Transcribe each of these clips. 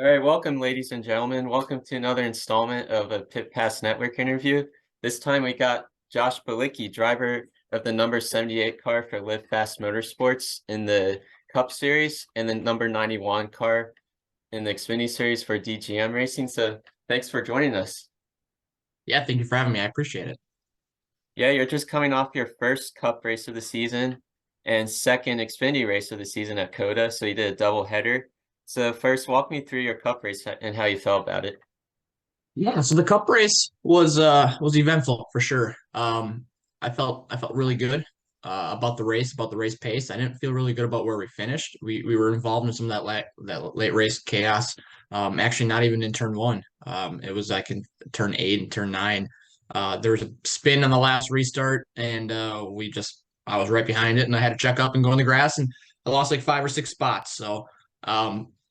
All right, welcome, ladies and gentlemen. Welcome to another installment of a Pit Pass Network interview. This time we got Josh Bilicki, driver of the number 78 car for Live Fast Motorsports in the Cup Series, and the number 91 car in the Xfinity Series for DGM Racing. So thanks for joining us. Yeah, thank you for having me. I appreciate it. Yeah, you're just coming off your first Cup race of the season and second Xfinity race of the season at COTA, so you did a double header. So first, walk me through your Cup race and how you felt about it. Yeah, so the cup race was eventful for sure. I felt really good about the race pace. I didn't feel really good about where we finished. We were involved in some of that late race chaos. Actually, not even in turn one. It was like in turn eight and turn nine. There was a spin on the last restart, and I was right behind it, and I had to check up and go in the grass, and I lost like 5 or 6 spots. So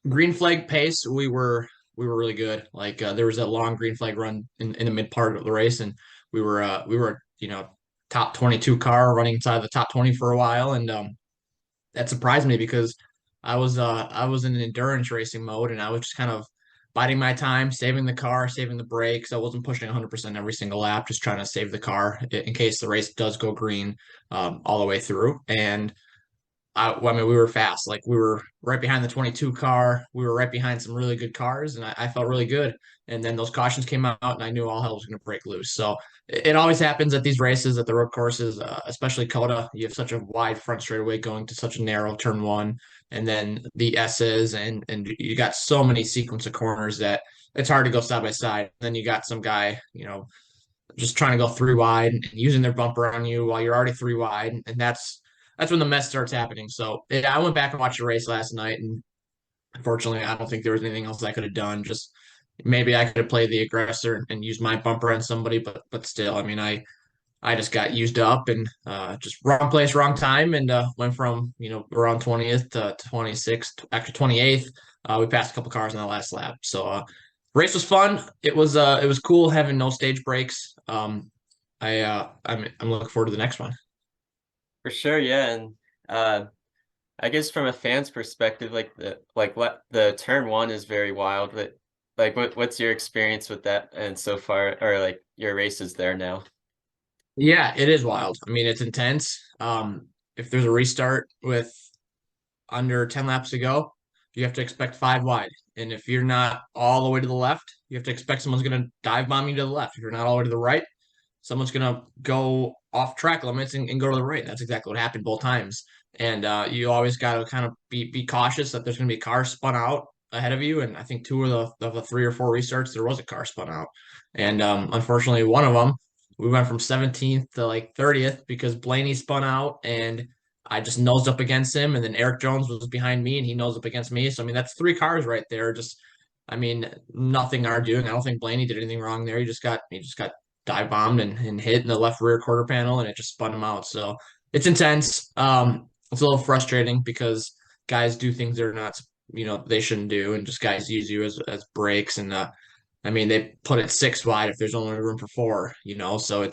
green flag pace, we were really good. Like there was that long green flag run in the mid part of the race, and we were top 22 car running inside the top 20 for a while, and that surprised me because I was in an endurance racing mode, and I was just kind of biding my time, saving the car, saving the brakes. I wasn't pushing 100% every single lap, just trying to save the car in case the race does go green all the way through. And I mean, we were fast. Like we were right behind the 22 car. We were right behind some really good cars, and I felt really good. And then those cautions came out, and I knew all hell was going to break loose. So it always happens at these races, at the road courses, especially COTA. You have such a wide front straightaway going to such a narrow turn one, and then the S's, and you got so many sequence of corners that it's hard to go side by side. Then you got some guy, just trying to go three wide and using their bumper on you while you're already three wide, and that's when the mess starts happening. So yeah, I went back and watched the race last night, and unfortunately, I don't think there was anything else I could have done. Just maybe I could have played the aggressor and used my bumper on somebody, but still, I mean, I just got used up and just wrong place, wrong time, and went from around 20th to 26th, actually 28th. We passed a couple cars on the last lap, so race was fun. It was cool having no stage breaks. I'm looking forward to the next one. For sure, yeah, and I guess from a fan's perspective, the turn one is very wild, but what's your experience with that and so far, or like your races there now? Yeah, it is wild. I mean, it's intense. If there's a restart with under 10 laps to go, you have to expect five wide. And if you're not all the way to the left, you have to expect someone's going to dive bomb you to the left. If you're not all the way to the right, someone's going to go off track limits and go to the right. That's exactly what happened both times. And you always got to kind of be cautious that there's going to be cars spun out ahead of you. And I think two of the three or four restarts, there was a car spun out. And unfortunately, one of them, we went from 17th to like 30th because Blaney spun out and I just nosed up against him. And then Eric Jones was behind me and he nosed up against me. So, I mean, that's three cars right there. I mean, nothing arguing. I don't think Blaney did anything wrong there. He just got dive bombed and hit in the left rear quarter panel and it just spun him out. So it's intense. It's a little frustrating because guys do things they're not, they shouldn't do, and just guys use you as brakes. And I mean, they put it six wide if there's only room for four, So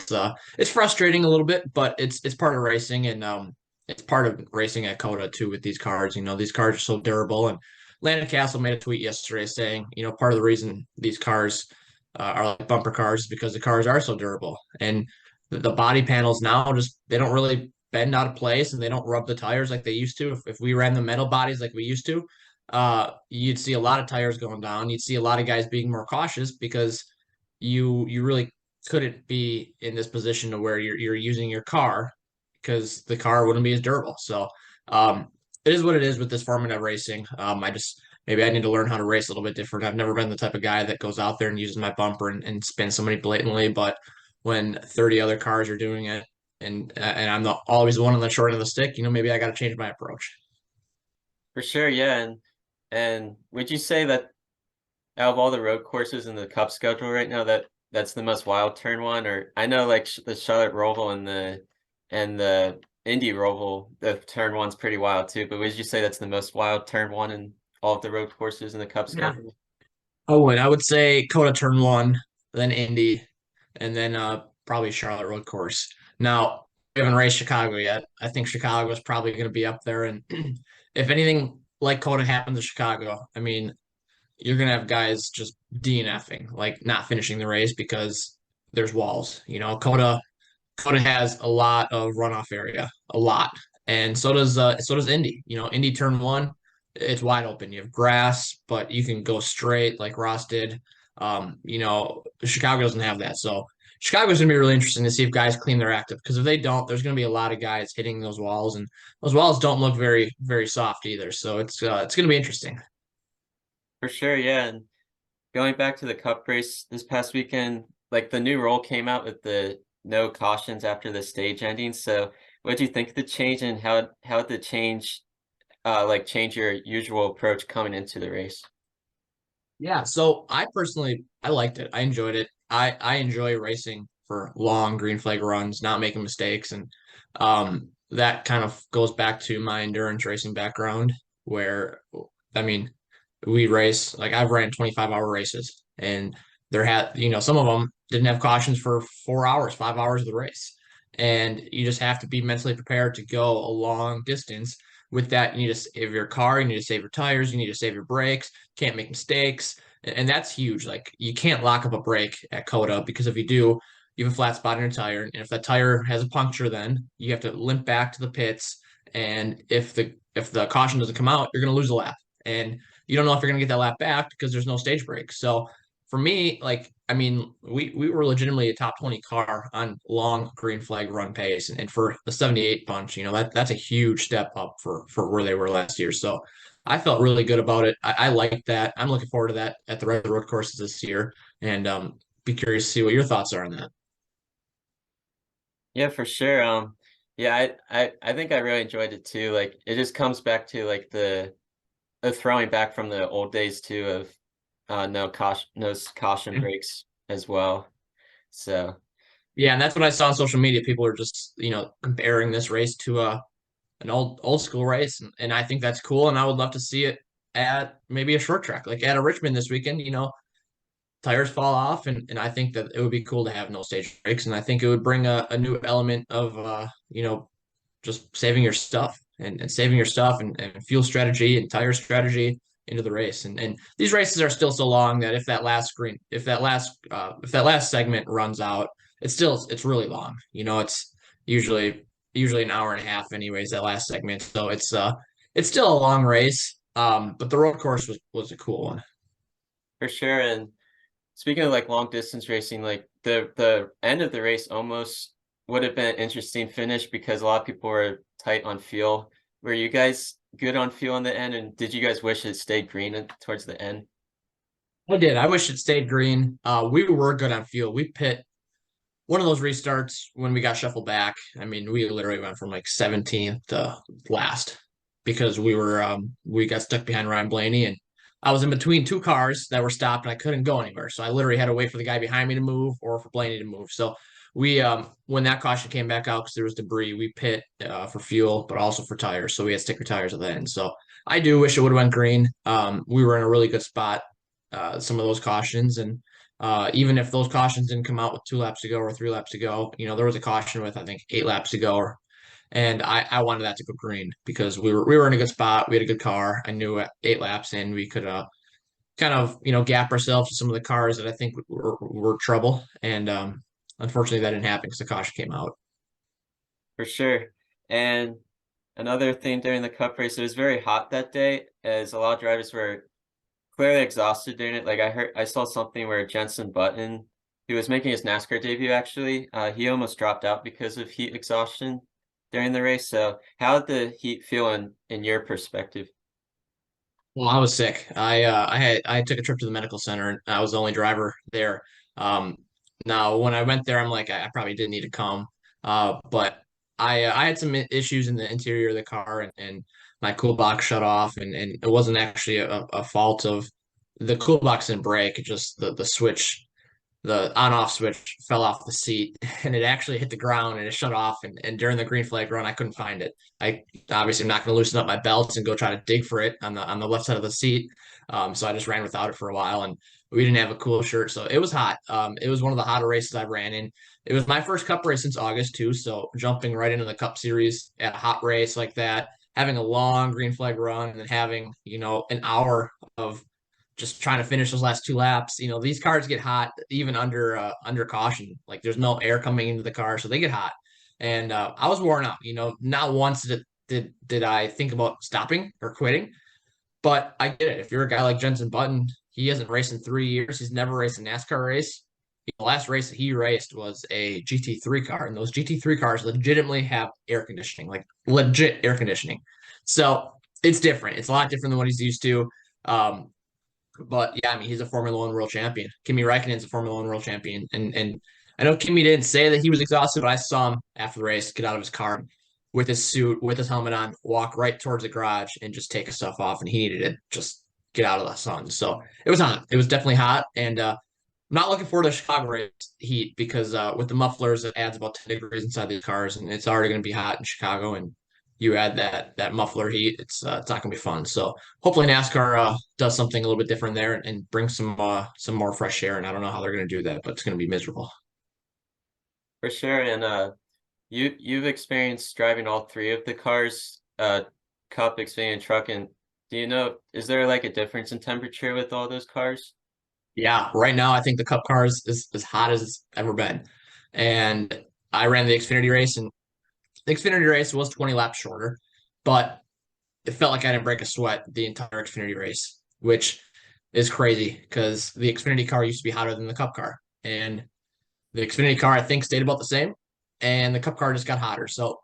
it's frustrating a little bit, but it's part of racing, and it's part of racing at COTA too with these cars. These cars are so durable, and Landon Castle made a tweet yesterday saying, part of the reason these cars are like bumper cars is because the cars are so durable, and the body panels now just they don't really bend out of place and they don't rub the tires like they used to. If we ran the metal bodies like we used to, you'd see a lot of tires going down. You'd see a lot of guys being more cautious because you really couldn't be in this position to where you're using your car because the car wouldn't be as durable. So it is what it is with this format of racing. I just maybe I need to learn how to race a little bit different. I've never been the type of guy that goes out there and uses my bumper and spins somebody blatantly, but when 30 other cars are doing it and I'm always the one on the short end of the stick, maybe I got to change my approach. For sure, yeah, and would you say that out of all the road courses in the Cup schedule right now, that's the most wild turn one? Or I know like the Charlotte Roval and the Indy Roval, the turn one's pretty wild too. But would you say that's the most wild turn one in all of the road courses in the Cup Yeah. schedule? I would say COTA turn one, then Indy, and then probably Charlotte road course. Now, we haven't raced Chicago yet. I think Chicago is probably going to be up there. And if anything like COTA happens to Chicago, I mean, you're gonna have guys just DNFing, like not finishing the race because there's walls. Coda has a lot of runoff area, a lot, and so does Indy. Indy turn one, it's wide open. You have grass, but you can go straight like Ross did. Chicago doesn't have that, so Chicago's gonna be really interesting to see if guys clean their act up because if they don't, there's gonna be a lot of guys hitting those walls, and those walls don't look very very soft either. So it's gonna be interesting. For sure, yeah. And going back to the cup race this past weekend, like the new rule came out with the no cautions after the stage ending. So what do you think of the change and how did the change like change your usual approach coming into the race? Yeah, so I liked it. I enjoyed it. I enjoy racing for long green flag runs, not making mistakes, and that kind of goes back to my endurance racing background, where I mean, we race like I've ran 25-hour races, and some of them didn't have cautions for 4 hours, 5 hours of the race, and you just have to be mentally prepared to go a long distance. With that, you need to save your car, you need to save your tires, you need to save your brakes, can't make mistakes. And that's huge. Like you can't lock up a brake at Coda because if you do, you have a flat spot in your tire. And if that tire has a puncture, then you have to limp back to the pits. And if the caution doesn't come out, you're gonna lose a lap. And you don't know if you're gonna get that lap back because there's no stage brake. So for me, like I mean, we were legitimately a top 20 car on long green flag run pace. And for the 78 bunch, that's a huge step up for where they were last year. So I felt really good about it. I like that. I'm looking forward to that at the Red Road courses this year, and be curious to see what your thoughts are on that. Yeah, for sure. Yeah, I think I really enjoyed it too. Like it just comes back to like the throwing back from the old days too of no caution breaks as well. So Yeah, and that's what I saw on social media. People are just comparing this race to an old school race, and I think that's cool. And I would love to see it at maybe a short track, like at a Richmond this weekend. Tires fall off, and I think that it would be cool to have no stage breaks, and I think it would bring a new element of just saving your stuff and saving your stuff and fuel strategy and tire strategy into the race. And these races are still so long that if that last segment runs out, it's really long. It's usually an hour and a half anyways, that last segment. So it's still a long race. But the road course was a cool one. for sure. And speaking of like long distance racing, like the end of the race almost would have been an interesting finish because a lot of people were tight on fuel. Were you guys good on fuel in the end, and did you guys wish it stayed green towards the end? I did. I wish it stayed green. We were good on fuel. We pit one of those restarts when we got shuffled back. I mean, we literally went from like 17th to last because we got stuck behind Ryan Blaney, and I was in between two cars that were stopped and I couldn't go anywhere. So I literally had to wait for the guy behind me to move or for Blaney to move. So we when that caution came back out because there was debris, we pit for fuel, but also for tires. So we had sticker tires at the end. So I do wish it would have went green. We were in a really good spot, some of those cautions, and even if those cautions didn't come out with 2 laps to go or 3 laps to go, there was a caution with I think 8 laps to go, and I wanted that to go green because we were in a good spot. We had a good car. I knew at 8 laps in we could kind of gap ourselves to some of the cars that I think were trouble, and unfortunately that didn't happen because the caution came out. For sure. And another thing during the cup race, it was very hot that day, as a lot of drivers were clearly exhausted during it. Like I saw something where Jenson Button, who was making his NASCAR debut actually, he almost dropped out because of heat exhaustion during the race. So how did the heat feel in your perspective? Well, I was sick. I took a trip to the medical center and I was the only driver there. Um, Now when I went there, I'm like I probably didn't need to come. But I had some issues in the interior of the car and my cool box shut off and it wasn't actually a fault of the cool box didn't break. It just the switch the on-off switch fell off the seat and it actually hit the ground and it shut off and during the green flag run I couldn't find it. I obviously am not going to loosen up my belts and go try to dig for it on the left side of the seat. So I just ran without it for a while and we didn't have a cool shirt, so it was hot. It was one of the hotter races I've ran in. It was my first cup race since August too, so jumping right into the cup series at a hot race like that, having a long green flag run and then having an hour of just trying to finish those last two laps. These cars get hot even under caution. Like there's no air coming into the car, so they get hot. And I was worn out. Not once did I think about stopping or quitting, but I get it. If you're a guy like Jenson Button, he hasn't raced in 3 years. He's never raced a NASCAR race. The last race that he raced was a GT3 car, and those GT3 cars legitimately have air conditioning, like legit air conditioning. So it's different. It's a lot different than what he's used to. Um, but yeah, I mean, he's a Formula One world champion. Kimi Räikkönen's a Formula One world champion, and I know Kimi didn't say that he was exhausted, but I saw him after the race get out of his car with his suit, with his helmet on, walk right towards the garage and just take his stuff off, and he needed to just get out of the sun. So it was hot. It was definitely hot, and I'm not looking forward to Chicago race heat because with the mufflers, it adds about 10 degrees inside these cars, and it's already going to be hot in Chicago, and you add that muffler heat, it's not gonna be fun. So hopefully NASCAR does something a little bit different there and brings some more fresh air. And I don't know how they're gonna do that, but it's gonna be miserable. For sure. And you've experienced driving all three of the cars, Cup, Xfinity, and Truck. And do you know, is there like a difference in temperature with all those cars? Yeah, right now I think the Cup car is as hot as it's ever been. And I ran the Xfinity race, and the Xfinity race was 20 laps shorter, but it felt like I didn't break a sweat the entire Xfinity race, which is crazy because the Xfinity car used to be hotter than the Cup car. And the Xfinity car, I think, stayed about the same, and the Cup car just got hotter. So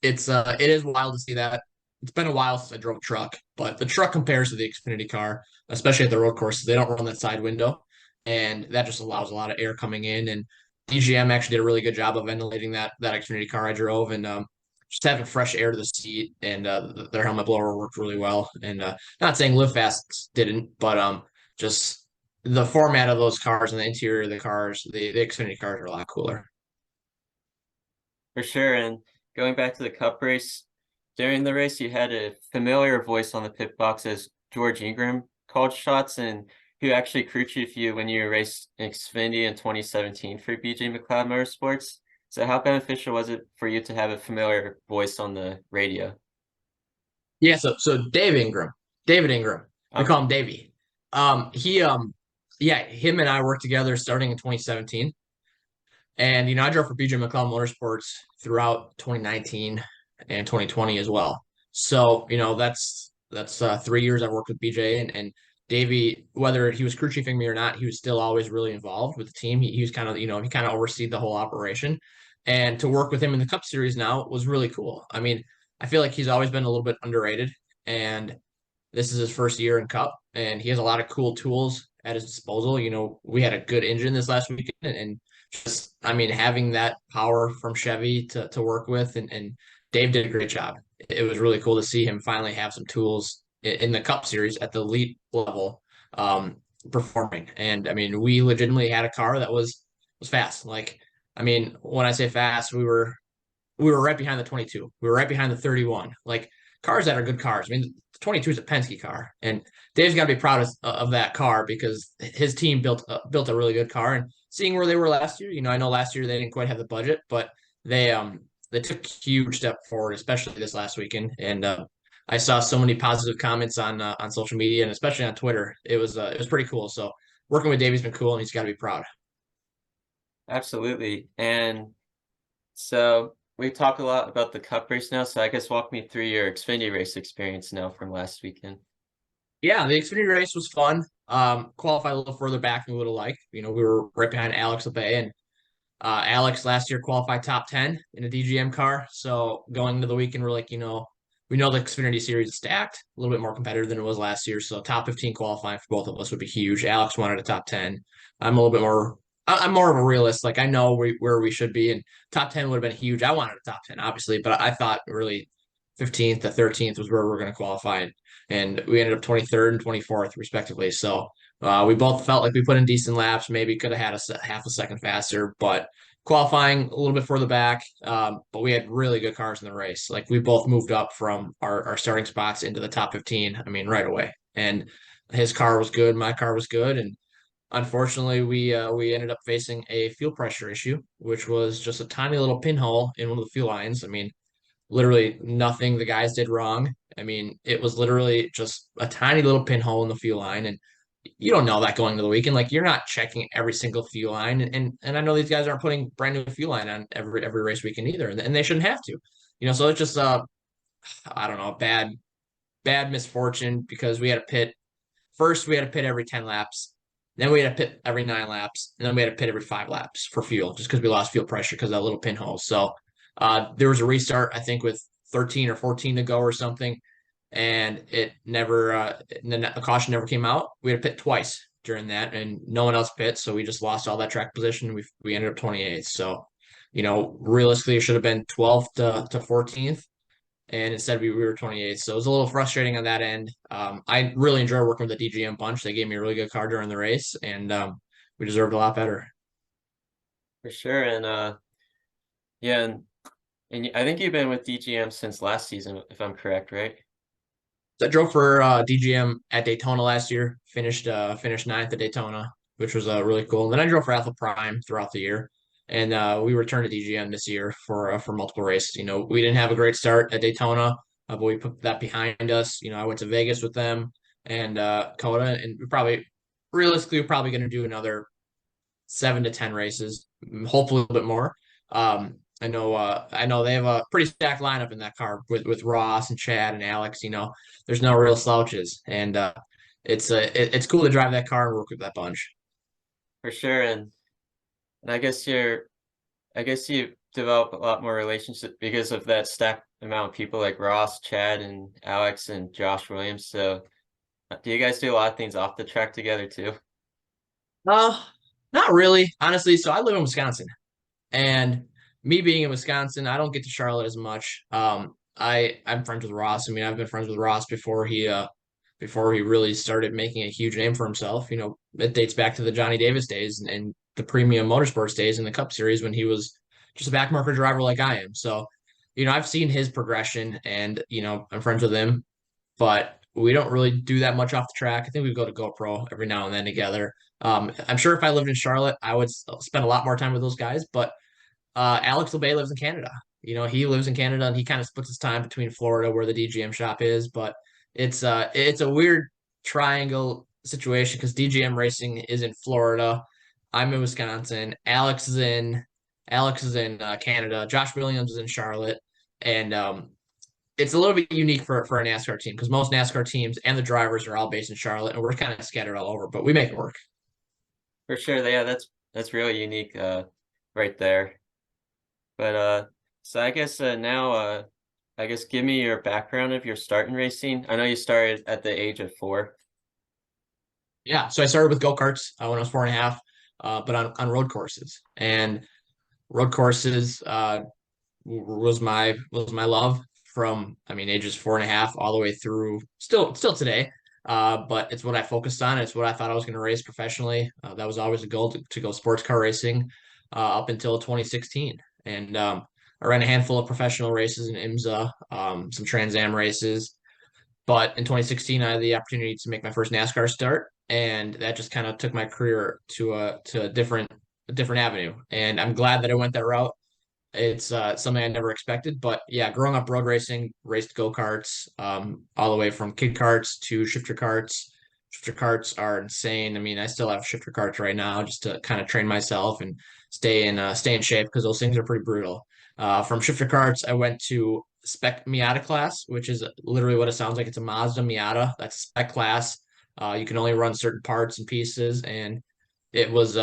it is wild to see that. It's been a while since I drove a truck, but the truck compares to the Xfinity car, especially at the road courses. They don't run that side window, and that just allows a lot of air coming in. And DGM actually did a really good job of ventilating that Xfinity car I drove, and just having fresh air to the seat. And their helmet blower worked really well. And not saying Live Fast didn't, but just the format of those cars and the interior of the cars, the Xfinity cars are a lot cooler. For sure. And going back to the Cup race, during the race, you had a familiar voice on the pit box as George Ingram called shots, and who actually crew chiefed you when you raced Xfinity in 2017 for BJ McLeod Motorsports. So how beneficial was it for you to have a familiar voice on the radio? Yeah, so David Ingram, we Okay. call him Davey. He yeah, him and I worked together starting in 2017, and I drove for BJ McLeod Motorsports throughout 2019 and 2020 as well. So that's 3 years I've worked with BJ, and Davey, whether he was crew chiefing me or not, he was still always really involved with the team. He was kind of he kind of overseed the whole operation, and to work with him in the Cup Series now was really cool. I mean, I feel like he's always been a little bit underrated, and this is his first year in Cup, and he has a lot of cool tools at his disposal. We had a good engine this last weekend, and just, I mean, having that power from Chevy to work with, and Dave did a great job. It was really cool to see him finally have some tools in the Cup Series at the elite level, performing. And I mean, we legitimately had a car that was fast. Like, I mean, when I say fast, we were right behind the 22. We were right behind the 31. Like cars that are good cars. I mean, the 22 is a Penske car, and Dave's got to be proud of that car because his team built a really good car. And seeing where they were last year, I know last year they didn't quite have the budget, but they took a huge step forward, especially this last weekend. And I saw so many positive comments on social media and especially on Twitter. It was pretty cool. So working with Davey's been cool, and he's got to be proud. Absolutely. And so we talked a lot about the Cup race now, so I guess walk me through your Xfinity race experience now from last weekend. Yeah, the Xfinity race was fun. Qualified a little further back than we would have liked. We were right behind Alex Labay, and Alex last year qualified top 10 in a DGM car. So going into the weekend, we're like, we know the Xfinity series is stacked, a little bit more competitive than it was last year. So top 15 qualifying for both of us would be huge. Alex wanted a top 10. I'm a little bit more. I'm more of a realist. Like I know where we should be, and top 10 would have been huge. I wanted a top 10, obviously, but I thought really 15th to 13th was where we're going to qualify, and we ended up 23rd and 24th respectively. So we both felt like we put in decent laps. Maybe could have had half a second faster, but qualifying a little bit further back. But we had really good cars in the race. Like we both moved up from our starting spots into the top 15. I mean, right away. And his car was good. My car was good. And unfortunately, we ended up facing a fuel pressure issue, which was just a tiny little pinhole in one of the fuel lines. I mean, literally nothing the guys did wrong. I mean, it was literally just a tiny little pinhole in the fuel line, and you don't know that going into the weekend. Like you're not checking every single fuel line, and I know these guys aren't putting brand new fuel line on every race weekend either, and they shouldn't have to. So it's just I don't know, bad misfortune because we had to pit first. We had to pit every 10 laps. Then we had to pit every 9 laps, and then we had to pit every 5 laps for fuel, just because we lost fuel pressure because of that little pinhole. So there was a restart, I think, with 13 or 14 to go or something, and it never, the caution never came out. We had to pit twice during that, and no one else pit, so we just lost all that track position. We ended up 28th. So, realistically, it should have been 12th to 14th, and instead we were 28th. So it was a little frustrating on that end. I really enjoyed working with the DGM bunch. They gave me a really good car during the race, and we deserved a lot better. For sure. And yeah, and I think you've been with DGM since last season, if I'm correct, right? So I drove for DGM at Daytona last year. Finished ninth at Daytona, which was really cool. And then I drove for Alpha Prime throughout the year, and we returned to DGM this year for multiple races. We didn't have a great start at Daytona, but we put that behind us. I went to Vegas with them and Coda, and realistically, we're probably going to do another 7 to 10 races, hopefully a little bit more. I know they have a pretty stacked lineup in that car with Ross and Chad and Alex. There's no real slouches, and it's cool to drive that car and work with that bunch. For sure. And I guess you develop a lot more relationship because of that stacked amount of people like Ross, Chad, and Alex and Josh Williams. So do you guys do a lot of things off the track together too? Uh, Not really, honestly. So I live in Wisconsin, and me being in Wisconsin, I don't get to Charlotte as much. I'm friends with Ross. I mean, I've been friends with Ross before he really started making a huge name for himself. It dates back to the Johnny Davis days and the premium motorsports days in the Cup Series when he was just a backmarker driver like I am. So, I've seen his progression, and I'm friends with him, but we don't really do that much off the track. I think we go to GoPro every now and then together. I'm sure if I lived in Charlotte, I would spend a lot more time with those guys, but Alex LeBay lives in Canada. He lives in Canada and he kind of splits his time between Florida, where the DGM shop is. But it's a weird triangle situation because DGM racing is in Florida. I'm in Wisconsin. Alex is in Canada. Josh Williams is in Charlotte, and it's a little bit unique for a NASCAR team because most NASCAR teams and the drivers are all based in Charlotte, and we're kind of scattered all over, but we make it work. For sure. Yeah, that's really unique right there. But so I guess now I guess give me your background of your start in racing. I know you started at the age of 4. Yeah, so I started with go-karts when I was 4.5, but on road courses. And road courses was my love from, I mean, ages 4.5 all the way through still today. But it's what I focused on. It's what I thought I was going to race professionally. That was always a goal to go sports car racing up until 2016. And I ran a handful of professional races in IMSA, some Trans Am races. But in 2016, I had the opportunity to make my first NASCAR start, and that just kind of took my career to a different avenue. And I'm glad that I went that route. It's something I never expected, but yeah, growing up road racing, raced go-karts, all the way from kid karts to shifter karts. Shifter karts are insane. I mean, I still have shifter karts right now just to kind of train myself and stay in shape because those things are pretty brutal. From shifter karts, I went to spec Miata class, which is literally what it sounds like. It's a Mazda Miata. That's a spec class. You can only run certain parts and pieces, and it was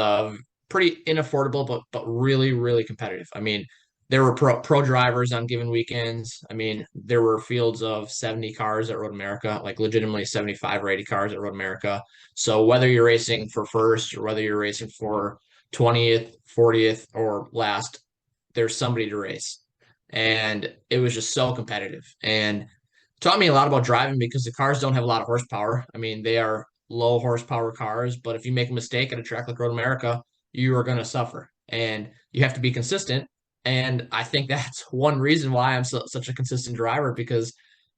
pretty inaffordable, but really, really competitive. I mean, there were pro drivers on given weekends. I mean, there were fields of 70 cars at Road America, like legitimately 75 or 80 cars at Road America. So whether you're racing for first or whether you're racing for 20th, 40th, or last, there's somebody to race. And it was just so competitive. And taught me a lot about driving because the cars don't have a lot of horsepower. I mean, they are low horsepower cars, but if you make a mistake at a track like Road America, you are going to suffer and you have to be consistent. And I think that's one reason why I'm such a consistent driver because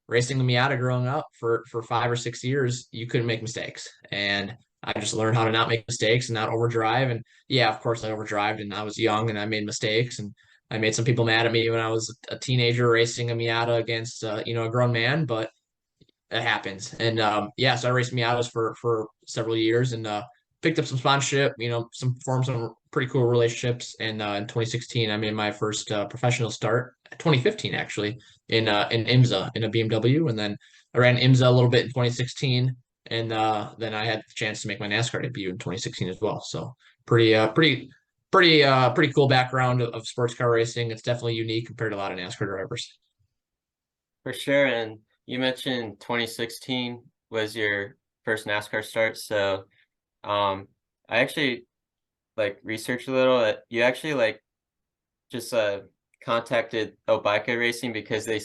racing the Miata growing up for 5 or 6 years, you couldn't make mistakes. And I just learned how to not make mistakes and not overdrive. And yeah, of course I overdrived and I was young and I made mistakes and I made some people mad at me when I was a teenager racing a Miata against a grown man, but it happens. And yeah, so I raced Miatas for several years and picked up some sponsorship, some formed some pretty cool relationships. And in 2016, I made my first professional start. 2015 actually in IMSA in a BMW, and then I ran IMSA a little bit in 2016, and then I had the chance to make my NASCAR debut in 2016 as well. So pretty cool background of sports car racing. It's definitely unique compared to a lot of NASCAR drivers. For sure. And you mentioned 2016 was your first NASCAR start. So I actually like researched a little. You actually like just contacted Obika Racing because you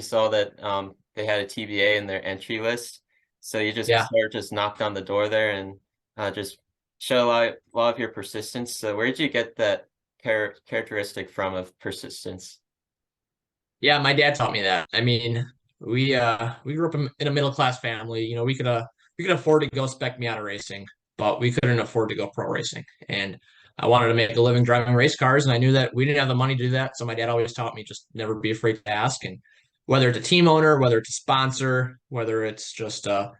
saw that they had a TBA in their entry list. So you just Yeah. sort of just knocked on the door there and just show a lot of your persistence. So where did you get that characteristic from of persistence? Yeah, my dad taught me that. I mean, we grew up in a middle class family. We could afford to go spec me out of racing, but we couldn't afford to go pro racing. And I wanted to make a living driving race cars, and I knew that we didn't have the money to do that. So my dad always taught me just never be afraid to ask. And whether it's a team owner, whether it's a sponsor, whether it's just a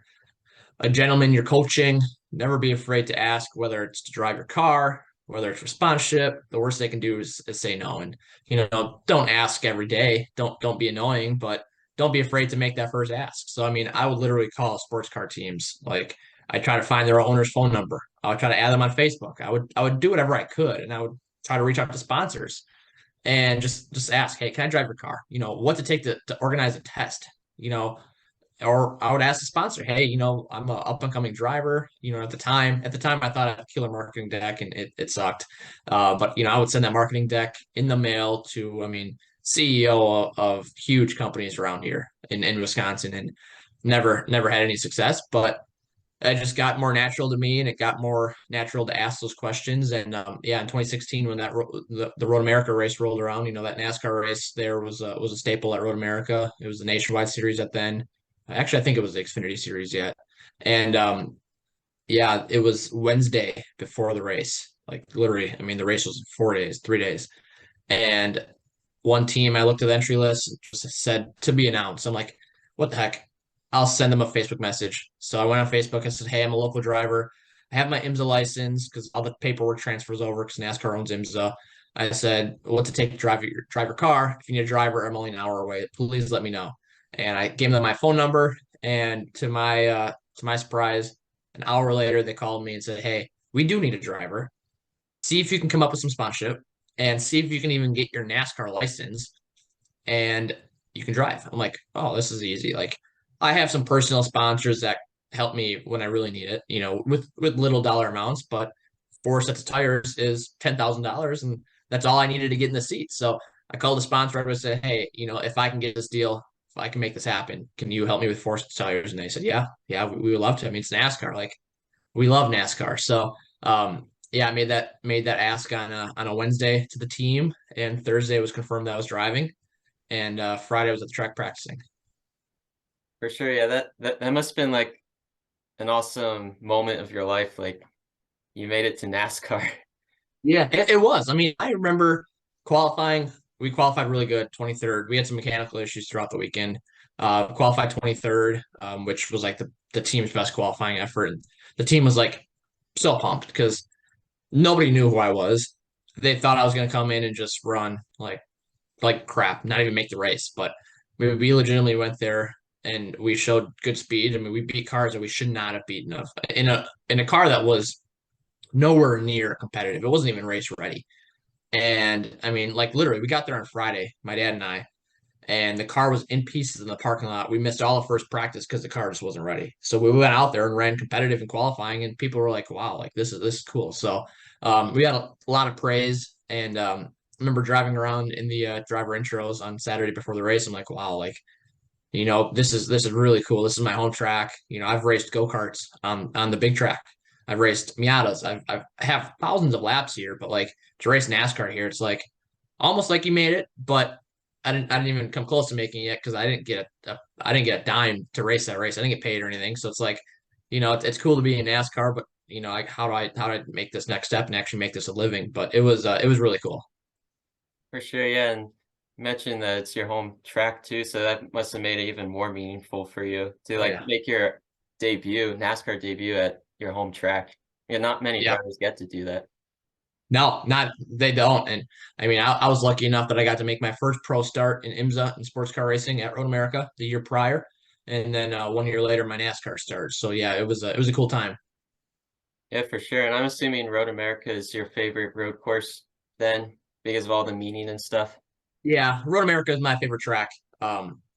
gentleman you're coaching, never be afraid to ask whether it's to drive your car, whether it's for sponsorship. The worst they can do is say no. And don't ask every day. Don't be annoying, but don't be afraid to make that first ask. So I mean, I would literally call sports car teams. Like I try to find their owner's phone number. I would try to add them on Facebook. I would do whatever I could, and I would try to reach out to sponsors and just ask, hey, can I drive your car? What to take to organize a test. Or I would ask the sponsor, hey, I'm a up and coming driver. At the time, I thought I had a killer marketing deck, and it sucked. But I would send that marketing deck in the mail to, I mean, CEO of huge companies around here in Wisconsin, and never had any success. But it just got more natural to me, and it got more natural to ask those questions. And yeah, in 2016, when the Road America race rolled around, that NASCAR race there was a staple at Road America. It was the nationwide series at then. Actually, I think it was the Xfinity series yet. And yeah, it was Wednesday before the race. Like literally, I mean, the race was 4 days, 3 days. And one team, I looked at the entry list, and just said to be announced. I'm like, what the heck? I'll send them a Facebook message. So I went on Facebook. I said, hey, I'm a local driver. I have my IMSA license because all the paperwork transfers over because NASCAR owns IMSA. I said, what to take to drive your car. If you need a driver, I'm only an hour away. Please let me know. And I gave them my phone number. And to my surprise, an hour later, they called me and said, hey, we do need a driver. See if you can come up with some sponsorship and see if you can even get your NASCAR license and you can drive. I'm like, oh, this is easy. Like, I have some personal sponsors that help me when I really need it, with little dollar amounts, but 4 sets of tires is $10,000, and that's all I needed to get in the seat. So I called the sponsor and said, hey, if I can get this deal, if I can make this happen, can you help me with 4 sets of tires? And they said, yeah, we would love to. I mean, it's NASCAR. Like, we love NASCAR. So yeah, I made that ask on a Wednesday to the team, and Thursday was confirmed that I was driving, and Friday I was at the track practicing. For sure, yeah, that must have been like an awesome moment of your life. Like you made it to NASCAR. Yeah, it was. I mean, I remember qualifying. We qualified really good, 23rd. We had some mechanical issues throughout the weekend. Qualified 23rd, which was like the team's best qualifying effort. And the team was like so pumped because nobody knew who I was. They thought I was going to come in and just run like crap, not even make the race. But we legitimately went there and we showed good speed. I mean, we beat cars that we should not have beaten of in a car that was nowhere near competitive. It wasn't even race ready. And I mean, like literally, we got there on Friday, my dad and I, and the car was in pieces in the parking lot. We missed all the first practice because the car just wasn't ready. So we went out there and ran competitive in qualifying, and people were like, "Wow, like this is cool." So we got a lot of praise, and I remember driving around in the driver intros on Saturday before the race. I'm like, "Wow, like this is really cool. This is my home track. I've raced go-karts on the big track. I've raced Miatas. I have thousands of laps here, but like to race NASCAR here, it's like almost like you made it, but I didn't even come close to making it yet because I didn't get a dime to race that race. I didn't get paid or anything. So it's like, it's cool to be in NASCAR, but like how do I make this next step and actually make this a living? But it was really cool. For sure, yeah. mentioned that it's your home track too, so that must have made it even more meaningful for you to Oh like yeah. make your NASCAR debut at your home track. Yeah, not many Yeah. drivers get to do that. No, not they don't. And I mean, I was lucky enough that I got to make my first pro start in IMSA in sports car racing at Road America the year prior, and then 1 year later my NASCAR start. So yeah, it was a cool time. Yeah, for sure. And I'm assuming Road America is your favorite road course then because of all the meaning and stuff. Yeah, Road America is my favorite track.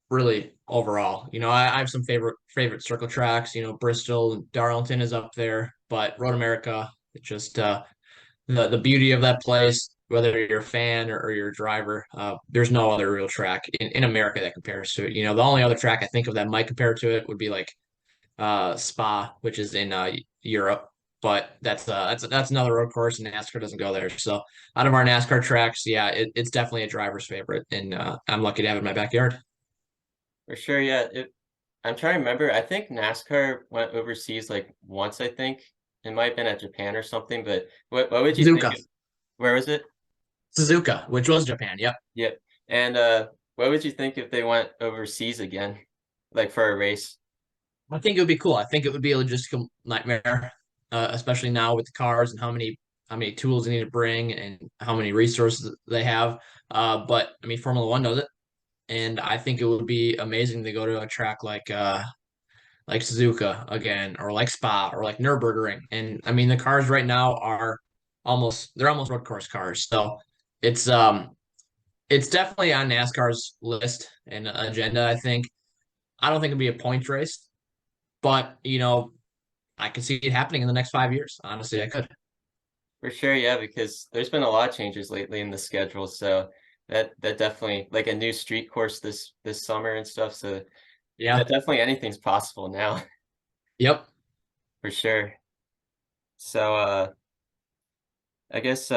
Really overall, I have some favorite circle tracks. Bristol, Darlington is up there, but Road America, it's just the beauty of that place. Whether you're a fan or you're a driver, there's no other real track in America that compares to it. The only other track I think of that might compare to it would be like Spa, which is in Europe. But that's another road course, and NASCAR doesn't go there. So out of our NASCAR tracks, yeah, it's definitely a driver's favorite, and I'm lucky to have it in my backyard. For sure, yeah. I'm trying to remember. I think NASCAR went overseas like once, I think. It might have been at Japan or something, but what would you think Suzuka, of, where was it? Suzuka, which was Japan. Yep. Yep. And what would you think if they went overseas again, like for a race? I think it would be cool. I think it would be a logistical nightmare, especially now with the cars and how many tools they need to bring and how many resources they have. But I mean, Formula One does it, and I think it would be amazing to go to a track like Suzuka again, or like Spa, or like Nürburgring. And I mean, the cars right now are they're almost road course cars. So it's um it's definitely on NASCAR's list and agenda. I think I don't think it'd be a points race, but I could see it happening in the next 5 years. Honestly, I could. For sure, yeah, because there's been a lot of changes lately in the schedule, so that definitely like a new street course this summer and stuff. So yeah, Yeah. definitely anything's possible now, Yep. for sure. So I guess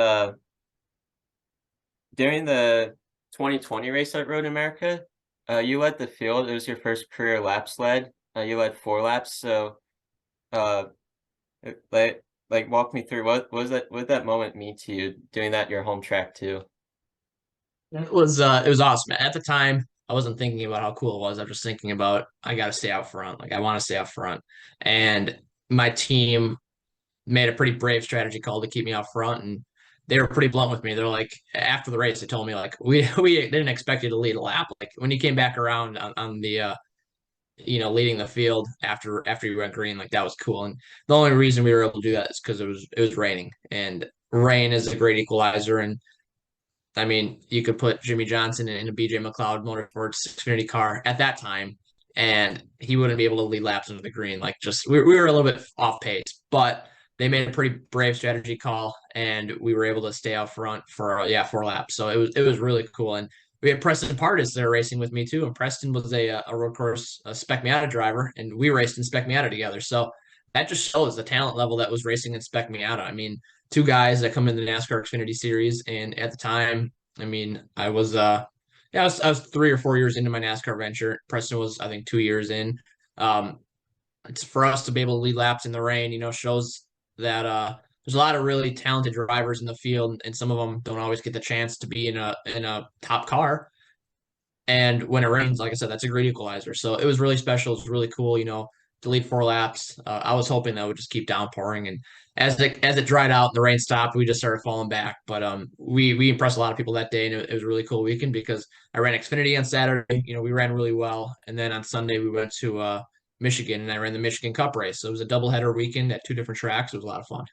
during the 2020 race at Road America, you led the field. It was your first career lap sled. You led 4 laps. So uh, like walk me through what was that what did that moment mean to you doing that your home track too? It was awesome. At the time, I wasn't thinking about how cool it was. I was just thinking about I got to stay out front. Like I want to stay out front. And my team made a pretty brave strategy call to keep me out front, and they were pretty blunt with me. They're like, after the race, they told me like we didn't expect you to lead a lap. Like when you came back around on the leading the field after you went green, like that was cool. And the only reason we were able to do that is because it was raining, and rain is a great equalizer. And I mean, you could put Jimmy Johnson in a BJ McLeod Motorsports Xfinity car at that time, and he wouldn't be able to lead laps into the green. Like, just we were a little bit off pace, but they made a pretty brave strategy call, and we were able to stay out front for 4 laps. So it was really cool. And we had Preston Pardis there racing with me too, and Preston was a road course Spec Miata driver, and we raced in Spec Miata together. So that just shows the talent level that was racing in Spec Miata. I mean, two guys that come in the NASCAR Xfinity Series, and at the time, I mean, I was 3 or 4 years into my NASCAR venture. Preston was, I think, 2 years in. Um, it's for us to be able to lead laps in the rain, shows that there's a lot of really talented drivers in the field, and some of them don't always get the chance to be in a top car. And when it rains, like I said, that's a great equalizer. So it was really special. It was really cool, to lead 4 laps. I was hoping that would just keep downpouring, and as it dried out and the rain stopped, we just started falling back. But we impressed a lot of people that day, and it was a really cool weekend because I ran Xfinity on Saturday. We ran really well, and then on Sunday we went to Michigan, and I ran the Michigan Cup race. So it was a doubleheader weekend at 2 different tracks. It was a lot of fun.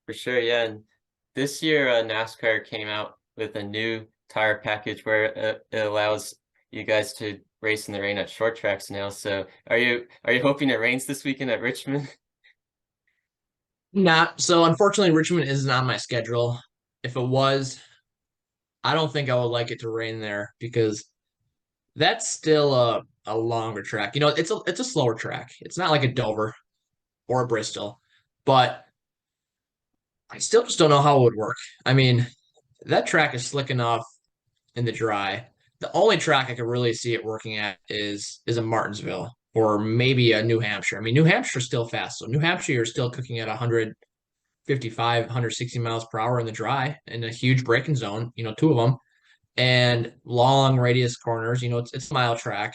For sure, yeah. And this year, NASCAR came out with a new tire package where it allows you guys to race in the rain at short tracks now. So, are you hoping it rains this weekend at Richmond? Not so. Unfortunately, Richmond isn't on my schedule. If it was, I don't think I would like it to rain there because that's still a longer track. It's a slower track. It's not like a Dover or a Bristol, but I still just don't know how it would work. I mean, that track is slick enough in the dry. The only track I could really see it working at is a Martinsville or maybe a New Hampshire. I mean, New Hampshire's still fast, so New Hampshire you're still cooking at 155, 160 miles per hour in the dry in a huge braking zone. Two of them. and long radius corners. It's a mile track,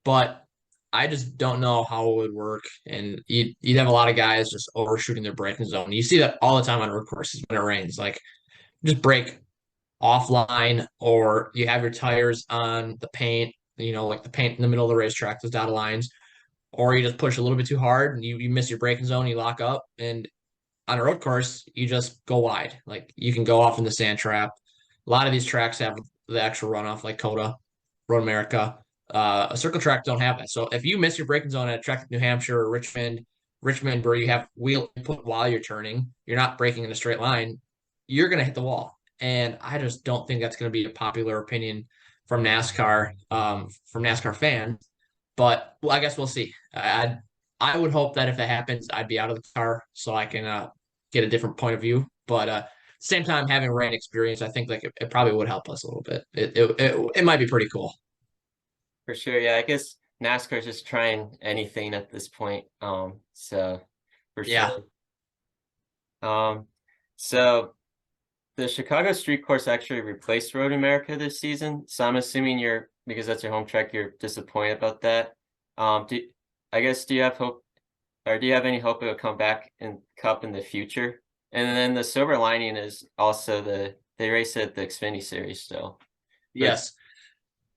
but I just don't know how it would work. And you'd have a lot of guys just overshooting their braking zone. You see that all the time on road courses when it rains. Like, just brake offline, or you have your tires on the paint, like the paint in the middle of the racetrack, those dotted lines, or you just push a little bit too hard and you miss your braking zone, you lock up. And on a road course, you just go wide. Like, you can go off in the sand trap. A lot of these tracks have the extra runoff, like Coda, Road America. A circle track don't have that. So if you miss your braking zone at a track like New Hampshire or Richmond, where you have wheel input while you're turning, you're not braking in a straight line, you're gonna hit the wall. And I just don't think that's gonna be a popular opinion from NASCAR fans. But well, I guess we'll see. I would hope that if it happens, I'd be out of the car so I can get a different point of view. But same time, having rain experience, I think like it probably would help us a little bit. It might be pretty cool. For sure, yeah. I guess NASCAR's just trying anything at this point. So for sure. Yeah. Um, so the Chicago Street Course actually replaced Road America this season. So I'm assuming because that's your home track, you're disappointed about that. Do I guess do you have hope, or do you have any hope it will come back in Cup in the future? And then the silver lining is also they race at the Xfinity Series still. But Yes.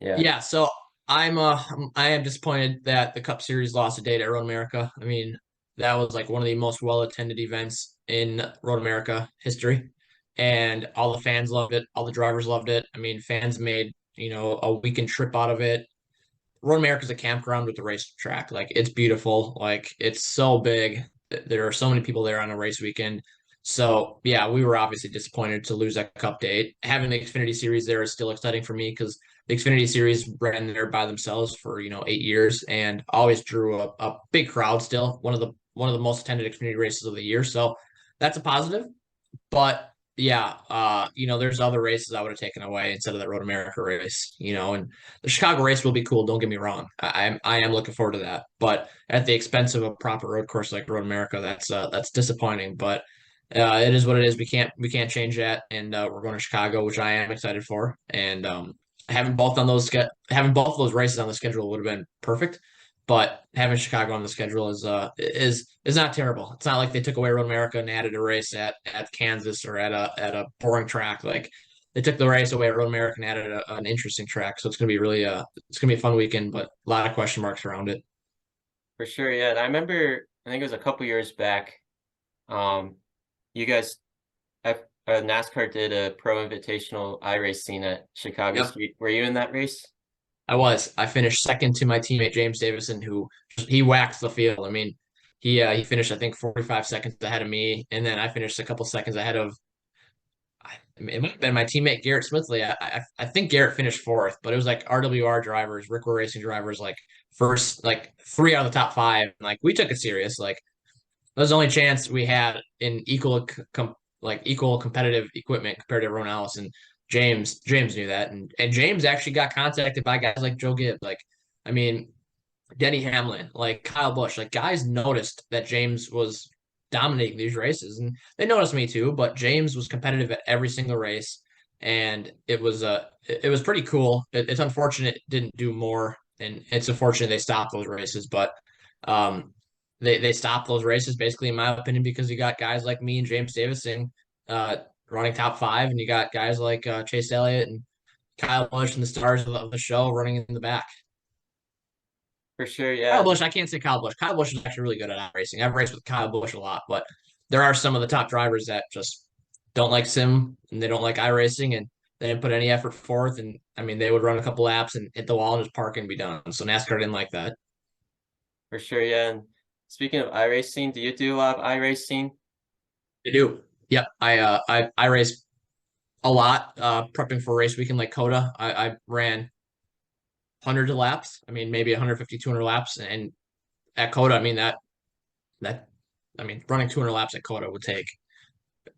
yeah, Yeah. So I am disappointed that the Cup Series lost a day to Road America. I mean, that was like one of the most well attended events in Road America history, and all the fans loved it. All the drivers loved it. I mean, fans made a weekend trip out of it. Road America's a campground with the racetrack. Like, it's beautiful. Like, it's so big. There are so many people there on a race weekend. So yeah, we were obviously disappointed to lose that Cup date. Having the Xfinity Series there is still exciting for me because the Xfinity Series ran there by themselves for 8 years and always drew a big crowd. Still one of the most attended Xfinity races of the year. So that's a positive. But yeah, there's other races I would have taken away instead of that Road America race, and the Chicago race will be cool. Don't get me wrong. I am looking forward to that, but at the expense of a proper road course like Road America, that's disappointing. But it is what it is. We can't change that, and we're going to Chicago, which I am excited for. And having both of those races on the schedule would have been perfect. But having Chicago on the schedule is not terrible. It's not like they took away Road America and added a race at Kansas or at a boring track. Like, they took the race away at Road America and added an interesting track. So it's gonna be a fun weekend, but a lot of question marks around it. for sure, yeah. And I remember, I think it was a couple years back. Um, you guys, NASCAR did a pro invitational iRacing at Chicago Yep. Street. Were you in that race? I finished second to my teammate James Davison, who he whacked the field. I mean, he finished I think 45 seconds ahead of me, and then I finished a couple seconds ahead of it might have been my teammate Garrett Smithley. I think Garrett finished fourth, but it was like RWR drivers, Rickwell Racing drivers, like first, like three out of the top five. Like, we took it serious. Like, that was the only chance we had in equal competitive equipment compared to everyone else. And James knew that, and James actually got contacted by guys like Joe Gibb. Like, I mean, Denny Hamlin, like Kyle Busch, like, guys noticed that James was dominating these races, and they noticed me too. But James was competitive at every single race, and it was pretty cool. It's unfortunate it didn't do more, and it's unfortunate they stopped those races. But um, they stopped those races basically, in my opinion, because you got guys like me and James Davison uh, running top five, and you got guys like Chase Elliott and Kyle Busch and the stars of the show running in the back. For sure, Kyle yeah. Busch, I can't say Kyle Busch. Kyle Busch is actually really good at racing. I've raced with Kyle Busch a lot, but there are some of the top drivers that just don't like sim and they don't like iRacing, and they didn't put any effort forth. And I mean, they would run a couple laps and hit the wall and just park and be done. So NASCAR didn't like that. For sure, yeah. And speaking of iRacing, do you do a lot of iRacing? They do. Yep. I race a lot, prepping for a race weekend like Coda. I ran hundreds of laps. I mean, maybe 150, 200 laps. And at Coda, I mean that I mean, running 200 laps at Coda would take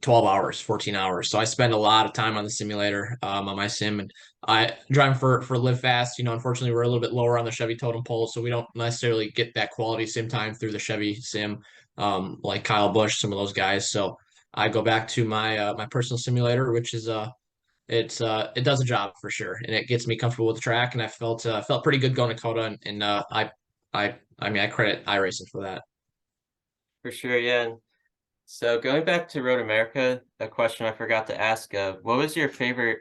12 hours, 14 hours. So I spend a lot of time on the simulator, on my sim, and I driving for Live Fast. Unfortunately, we're a little bit lower on the Chevy totem pole, so we don't necessarily get that quality sim time through the Chevy sim, like Kyle Busch, some of those guys. So I go back to my personal simulator, which is it does a job for sure, and it gets me comfortable with the track. And I felt pretty good going to Coda, and I mean I credit iRacing for that. For sure, yeah. And so going back to Road America, a question I forgot to ask, what's your favorite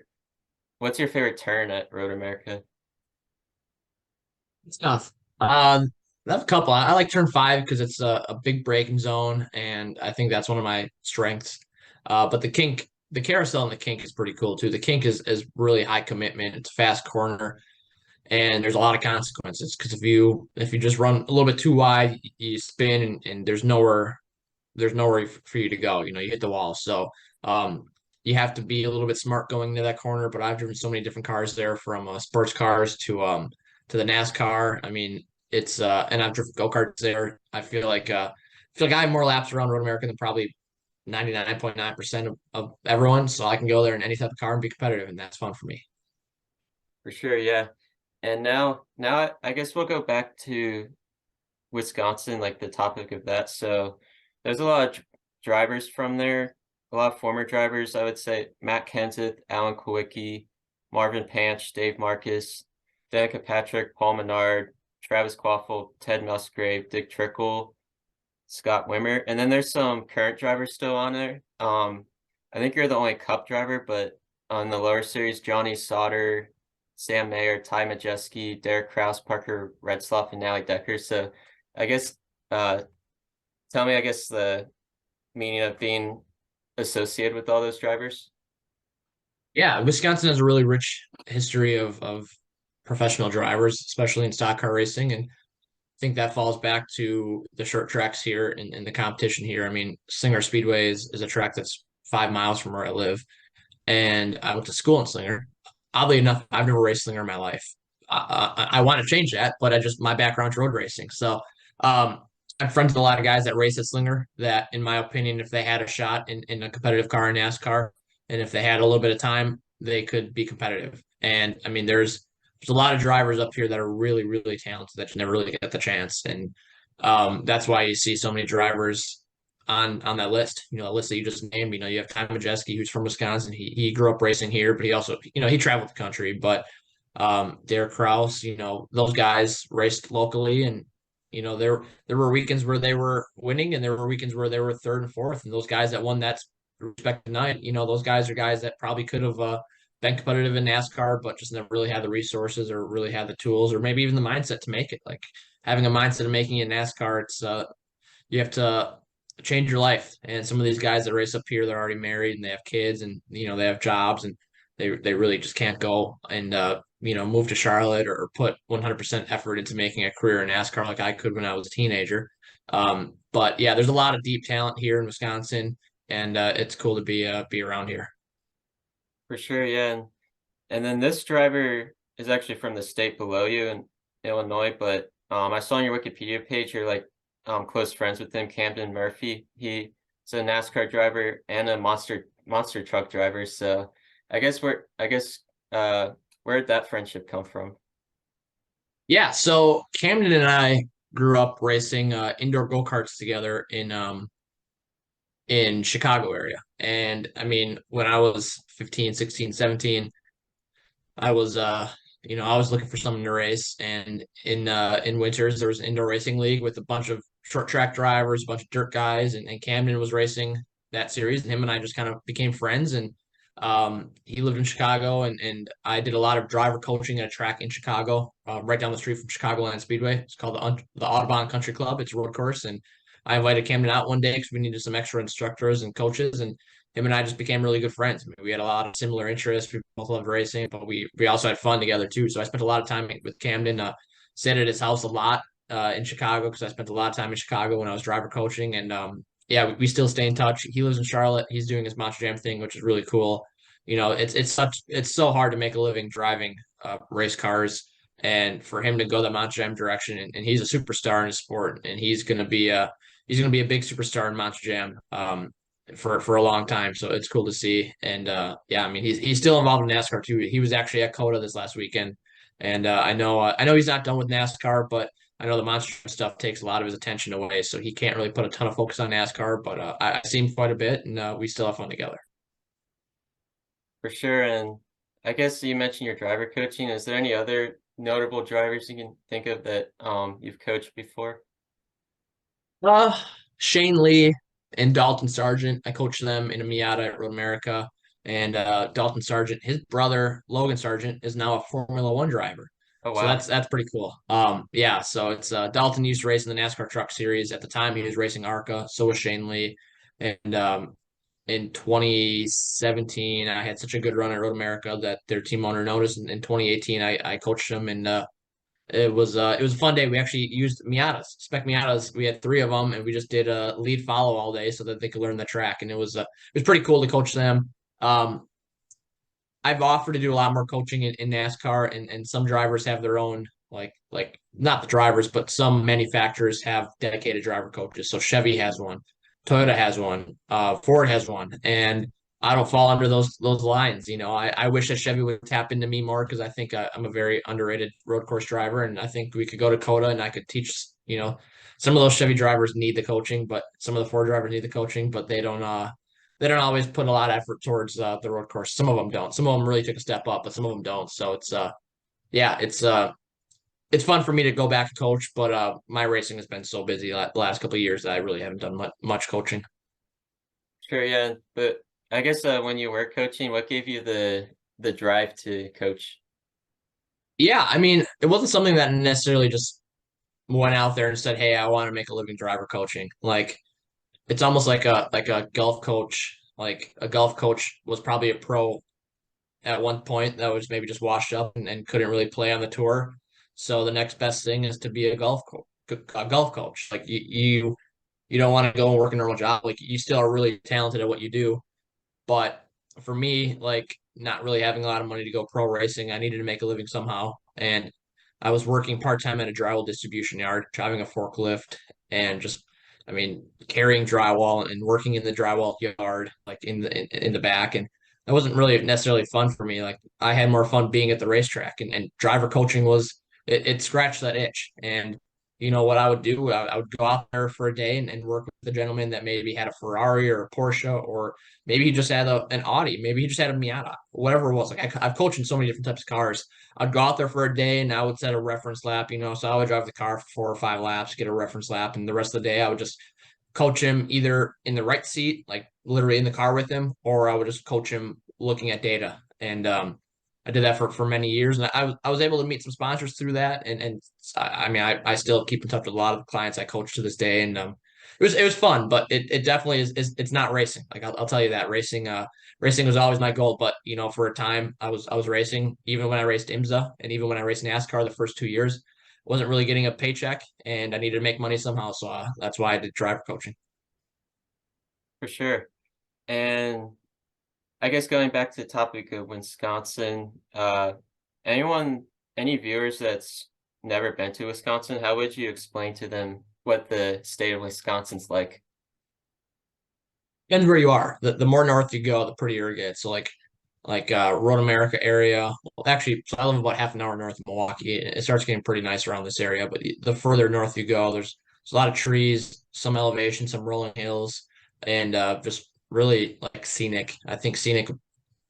turn at Road America? It's tough. I have a couple. I like turn five because it's a big braking zone, and I think that's one of my strengths. But the carousel and the kink is pretty cool too. The kink is really high commitment. It's a fast corner, and there's a lot of consequences because if you just run a little bit too wide, you spin, and there's nowhere for you to go. You know, you hit the wall. So you have to be a little bit smart going into that corner. But I've driven so many different cars there, from sports cars to the NASCAR. I mean, it's and I've driven go karts there. I feel like I have more laps around Road America than probably 99.9% of everyone. So I can go there in any type of car and be competitive, and that's fun for me. For sure, yeah. And now I guess we'll go back to Wisconsin, like the topic of that. So there's a lot of drivers from there, a lot of former drivers. I would say Matt Kenseth, Alan Kulwicki, Marvin Panch, Dave Marcus, Danica Patrick, Paul Menard, Travis Quaffle, Ted Musgrave, Dick Trickle, Scott Wimmer, and then there's some current drivers still on there. I think you're the only Cup driver, but on the lower series, Johnny Sauter, Sam Mayer, Ty Majeski, Derek Kraus, Parker Redsloff, and Nally Decker. So I guess uh tell me, I guess, the meaning of being associated with all those drivers. Yeah, Wisconsin has a really rich history of professional drivers, especially in stock car racing, and think that falls back to the short tracks here in the competition here. I mean, Slinger Speedway is a track that's 5 miles from where I live, and I went to school in Slinger. Oddly enough, I've never raced Slinger in my life. I want to change that, but my background's road racing. So I'm friends with a lot of guys that race at Slinger that, in my opinion, if they had a shot in a competitive car in NASCAR, and if they had a little bit of time, they could be competitive. And I mean, there's a lot of drivers up here that are really, really talented that you never really get the chance. And that's why you see so many drivers on that list. You know, the list that you just named. You know, you have Ty Majeski, who's from Wisconsin. He grew up racing here, but he also, you know, he traveled the country. But Derek Kraus, you know, those guys raced locally, and you know, there were weekends where they were winning, and there were weekends where they were third and fourth. And those guys that won that respective night, you know, those guys are guys that probably could have been competitive in NASCAR, but just never really had the resources or really had the tools or maybe even the mindset to make it. Like having a mindset of making it in NASCAR, it's you have to change your life. And some of these guys that race up here, they're already married and they have kids, and you know they have jobs, and they really just can't go and you know, move to Charlotte or put 100% effort into making a career in NASCAR like I could when I was a teenager. But yeah, there's a lot of deep talent here in Wisconsin, and it's cool to be around here. For sure, yeah. And then this driver is actually from the state below you in Illinois, but I saw on your Wikipedia page you're like close friends with him, Camden Murphy. He's a NASCAR driver and a monster truck driver. So I guess where did that friendship come from? Yeah, so Camden and I grew up racing indoor go-karts together in Chicago area. And I mean, when I was 15, 16, 17, I was you know, I was looking for something to race, and in winters there was an indoor racing league with a bunch of short track drivers, a bunch of dirt guys, and Camden was racing that series, and him and I just kind of became friends. And he lived in Chicago, and I did a lot of driver coaching at a track in Chicago, right down the street from Chicagoland Speedway. It's called the Audubon Country Club. It's a road course, and I invited Camden out one day because we needed some extra instructors and coaches, and him and I just became really good friends. I mean, we had a lot of similar interests. We both loved racing, but we also had fun together too. So I spent a lot of time with Camden. Stayed at his house a lot in Chicago because I spent a lot of time in Chicago when I was driver coaching. And yeah, we still stay in touch. He lives in Charlotte. He's doing his Monster Jam thing, which is really cool. You know, it's so hard to make a living driving race cars. And for him to go the Monster Jam direction, and he's a superstar in his sport, and he's gonna be a big superstar in Monster Jam. For a long time. So it's cool to see. And yeah, I mean he's still involved in NASCAR too. He was actually at COTA this last weekend, and I know he's not done with NASCAR, but I know the monster stuff takes a lot of his attention away, so he can't really put a ton of focus on NASCAR. But I see him quite a bit, and we still have fun together. For sure. And I guess you mentioned your driver coaching. Is there any other notable drivers you can think of that you've coached before? Uh, Shane Lee and Dalton Sargent. I coached them in a Miata at Road America. And Dalton Sargent, his brother Logan Sargent, is now a Formula One driver. Oh So wow. that's pretty cool. Yeah. So it's Dalton used to race in the NASCAR Truck Series at the time. He was racing ARCA. So was Shane Lee. And in 2017, I had such a good run at Road America that their team owner noticed. And in 2018, I coached them, and it was a fun day. We actually used Miatas, spec Miatas. We had three of them, and we just did a lead follow all day so that they could learn the track. And it was pretty cool to coach them. I've offered to do a lot more coaching in NASCAR, and some drivers have their own like not the drivers, but some manufacturers have dedicated driver coaches. So Chevy has one, Toyota has one, Ford has one, and I don't fall under those lines. I wish that Chevy would tap into me more because I think I'm a very underrated road course driver, and I think we could go to COTA and I could teach. Some of those Chevy drivers need the coaching, but some of the Ford drivers need the coaching, but they don't always put a lot of effort towards the road course. Some of them don't. Some of them really took a step up, but some of them don't. So yeah, it's fun for me to go back and coach, but my racing has been so busy the last couple of years that I really haven't done much coaching. Sure, yeah. But I guess when you were coaching, what gave you the drive to coach? Yeah, I mean, it wasn't something that necessarily just went out there and said, "Hey, I want to make a living driver coaching." Like it's almost like a golf coach. Like a golf coach was probably a pro at one point that was maybe just washed up and couldn't really play on the tour. So the next best thing is to be a golf coach. Like you don't want to go and work a normal job. Like you still are really talented at what you do, but for me, like not really having a lot of money to go pro racing, I needed to make a living somehow. And I was working part time at a drywall distribution yard, driving a forklift and just, I mean, carrying drywall and working in the drywall yard, like in the back. And that wasn't really necessarily fun for me. Like I had more fun being at the racetrack, and driver coaching it scratched that itch. And you know what I would do? I would go out there for a day and work with the gentleman that maybe had a Ferrari or a Porsche, or maybe he just had an Audi. Maybe he just had a Miata, whatever it was. Like I've coached in so many different types of cars. I'd go out there for a day and I would set a reference lap, so I would drive the car for 4 or 5 laps, get a reference lap. And the rest of the day, I would just coach him either in the right seat, like literally in the car with him, or I would just coach him looking at data. And I did that for many years. And I was able to meet some sponsors through that. And I mean, I still keep in touch with a lot of the clients I coach to this day. And it was fun, but it definitely is it's not racing. Like I'll tell you that racing was always my goal. But for a time I was racing even when I raced IMSA and even when I raced NASCAR the first 2 years, wasn't really getting a paycheck and I needed to make money somehow. So that's why I did driver coaching. For sure. And I guess going back to the topic of Wisconsin, anyone, any viewers that's never been to Wisconsin, how would you explain to them what the state of Wisconsin's like? Depends where you are. The more north you go, the prettier it gets. So like Road America area. Well, actually, so I live about half an hour north of Milwaukee. It starts getting pretty nice around this area, but the further north you go, there's a lot of trees, some elevation, some rolling hills, and just really like scenic. I think scenic would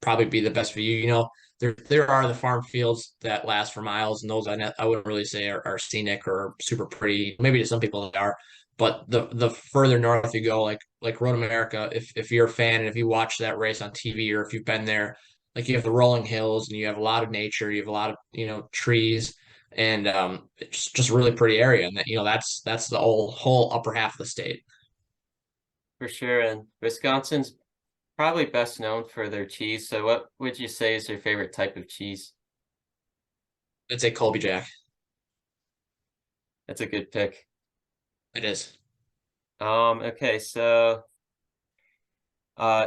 probably be the best view. There are the farm fields that last for miles, and those I wouldn't really say are scenic or super pretty. Maybe to some people they are, but the further north you go, like Road America, if you're a fan and if you watch that race on TV or if you've been there, like you have the rolling hills and you have a lot of nature, you have a lot of trees, and it's just a really pretty area. And that's the whole upper half of the state. For sure. And Wisconsin's probably best known for their cheese. So what would you say is your favorite type of cheese? It's a Colby Jack. That's a good pick. It is. Okay, so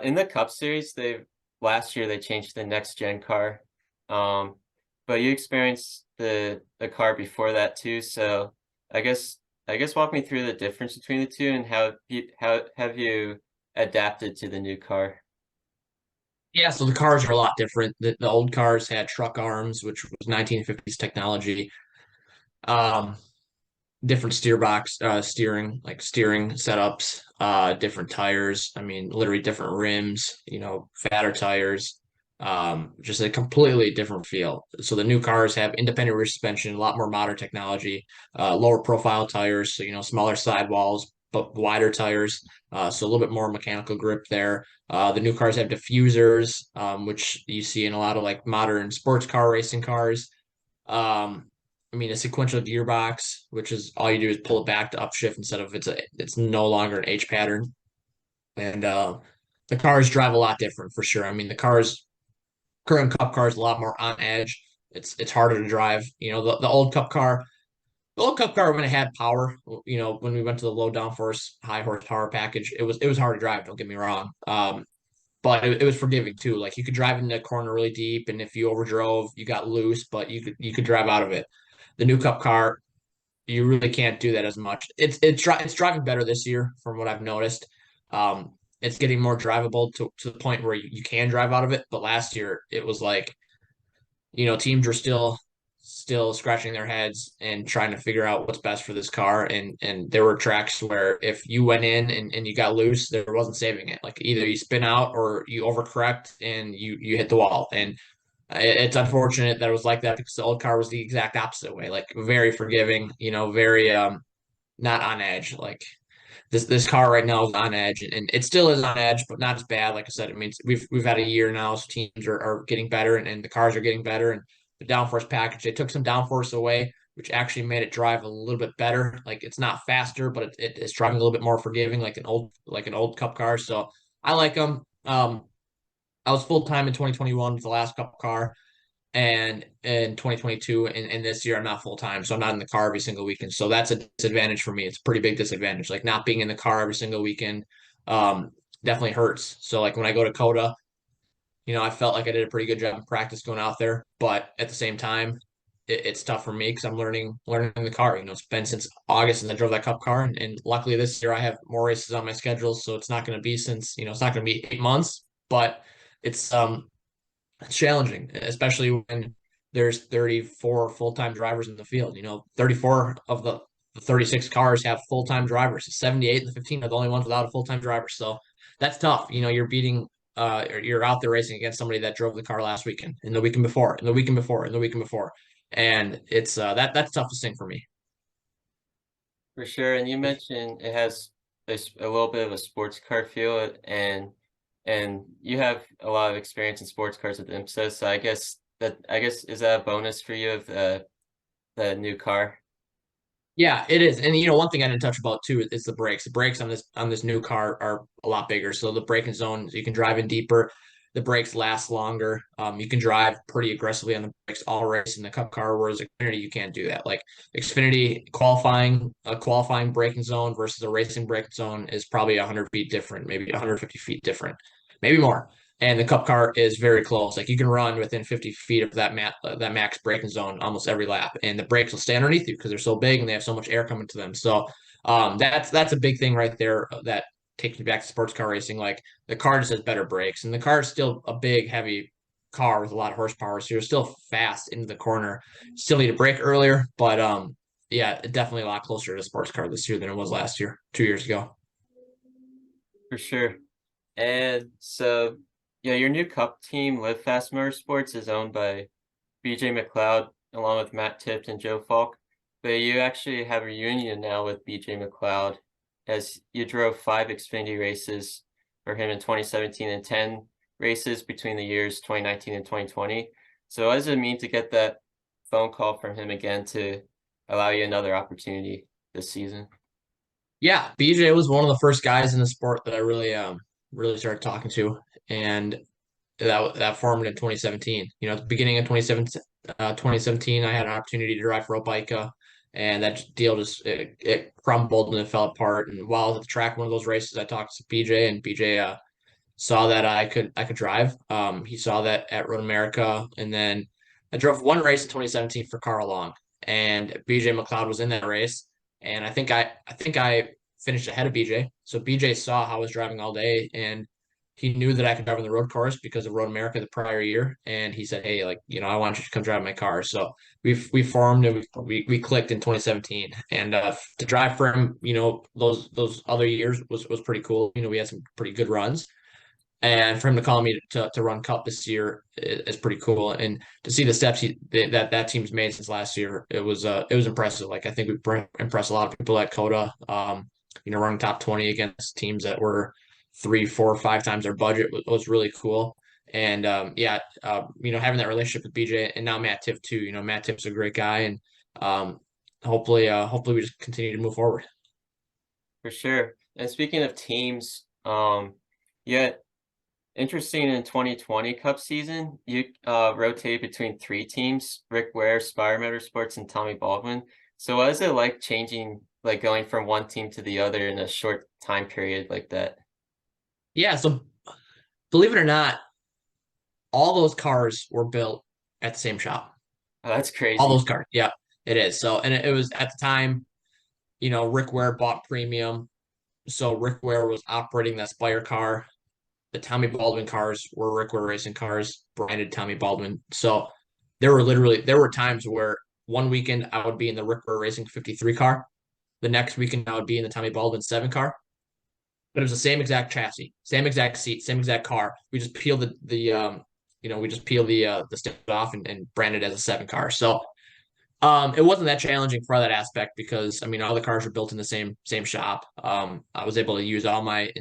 in the Cup Series, they last year they changed the next gen car. Um, but you experienced the car before that too, so I guess walk me through the difference between the two and how have you adapted to the new car? Yeah, so the cars are a lot different. The old cars had truck arms, which was 1950s technology. Um, Different steering setups, different tires. I mean, literally different rims, fatter tires. Just a completely different feel. So the new cars have independent rear suspension, a lot more modern technology, lower profile tires, so smaller sidewalls, but wider tires, so a little bit more mechanical grip there. The new cars have diffusers, which you see in a lot of like modern sports car racing cars. Um, I mean, a sequential gearbox, which is all you do is pull it back to upshift instead of it's no longer an H pattern. And the cars drive a lot different for sure. I mean, the cars current Cup car is a lot more on edge. It's harder to drive. The old Cup car, when it had power, when we went to the low downforce, high horsepower package, it was hard to drive. Don't get me wrong. But it was forgiving too. Like you could drive in the corner really deep, and if you overdrove, you got loose, but you could drive out of it. The new Cup car, you really can't do that as much. It's driving better this year from what I've noticed. It's getting more drivable to the point where you can drive out of it. But last year it was like, teams were still scratching their heads and trying to figure out what's best for this car. And there were tracks where if you went in and you got loose, there wasn't saving it. Like either you spin out or you overcorrect and you hit the wall. And it's unfortunate that it was like that because the old car was the exact opposite way, like very forgiving, very not on edge. Like this car right now is on edge, and it still is on edge, but not as bad. Like I said, I mean we've had a year now, so teams are getting better, and the cars are getting better, and the downforce package they took some downforce away, which actually made it drive a little bit better. Like it's not faster, but it's driving a little bit more forgiving, like an old Cup car. So I like them. I was full time in 2021 with the last Cup car and in 2022 and this year I'm not full time, so I'm not in the car every single weekend. So that's a disadvantage for me. It's a pretty big disadvantage. Like not being in the car every single weekend um, definitely hurts. So like when I go to Coda, I felt like I did a pretty good job in practice going out there, but at the same time, it's tough for me because I'm learning the car. It's been since August since I drove that Cup car, and luckily this year I have more races on my schedule, so it's not going to be it's not going to be 8 months, but it's it's challenging, especially when there's 34 full-time drivers in the field. 34 of the 36 cars have full-time drivers. 78 and the 15 are the only ones without a full-time driver. So that's tough. You're out there racing against somebody that drove the car last weekend and the weekend before and the weekend before and the weekend before. And it's that's the toughest thing for me. For sure. And you mentioned it has a little bit of a sports car feel, and you have a lot of experience in sports cars with IMSA, so I guess is that a bonus for you of the new car? Yeah, it is. And one thing I didn't touch about too is the brakes. The brakes on this new car are a lot bigger. So the braking zone, you can drive in deeper. The brakes last longer. You can drive pretty aggressively on the brakes all race in the Cup car, whereas Xfinity you can't do that. Like Xfinity qualifying, a qualifying braking zone versus a racing braking zone is probably 100 feet different, maybe 150 feet different, maybe more. And the Cup car is very close. Like you can run within 50 feet of that max braking zone almost every lap, and the brakes will stay underneath you because they're so big and they have so much air coming to them. So that's a big thing right there that takes me back to sports car racing. Like the car just has better brakes, and the car is still a big, heavy car with a lot of horsepower, so you're still fast into the corner. Still need to brake earlier, but yeah, definitely a lot closer to a sports car this year than it was last year, 2 years ago. For sure. And so, yeah, your new Cup team, Live Fast Motorsports, is owned by BJ McLeod along with Matt Tipt and Joe Falk. But you actually have a reunion now with BJ McLeod as you drove 5 Xfinity races for him in 2017 and 10 races between the years 2019 and 2020. So what does it mean to get that phone call from him again to allow you another opportunity this season? Yeah, BJ was one of the first guys in the sport that I really started talking to, and that formed in 2017. At the beginning of 2017, I had an opportunity to drive for Opika, and that deal just it crumbled and it fell apart. And while I was at the track, one of those races, I talked to BJ, and BJ saw that I could drive. He saw that at Road America, and then I drove one race in 2017 for Carl Long, and BJ McLeod was in that race, and I think I finished ahead of BJ. So BJ saw how I was driving all day, and he knew that I could drive on the road course because of Road America the prior year, and he said, "Hey, like I want you to come drive my car." So we formed and we clicked in 2017, and to drive for him, those other years was pretty cool. We had some pretty good runs And for him to call me to run Cup this year is pretty cool. And to see the steps that team's made since last year, it was impressive. Like I think we impressed a lot of people at Coda. Running top 20 against teams that were 3, 4, 5 times their budget was really cool. And having that relationship with BJ and now Matt Tiff too. Matt Tiff's a great guy, and um, hopefully we just continue to move forward. For sure. And speaking of teams, yeah, interesting in 2020 Cup season, you rotate between three teams: Rick Ware, Spire Motorsports, and Tommy Baldwin. So what is it like changing, like going from one team to the other in a short time period like that? Yeah, so believe it or not, all those cars were built at the same shop. Oh, that's All crazy. those cars. Yeah, it is. So, and it was at the time, Rick Ware bought premium. So Rick Ware was operating that Spire car. The Tommy Baldwin cars were Rick Ware racing cars, branded Tommy Baldwin. So there were times where one weekend I would be in the Rick Ware Racing 53 car. The next weekend I would be in the Tommy Baldwin 7 car. But it was the same exact chassis, same exact seat, same exact car. We just peeled the stick off and branded as a 7 car. So it wasn't that challenging for that aspect because I mean all the cars were built in the same shop. I was able to use all my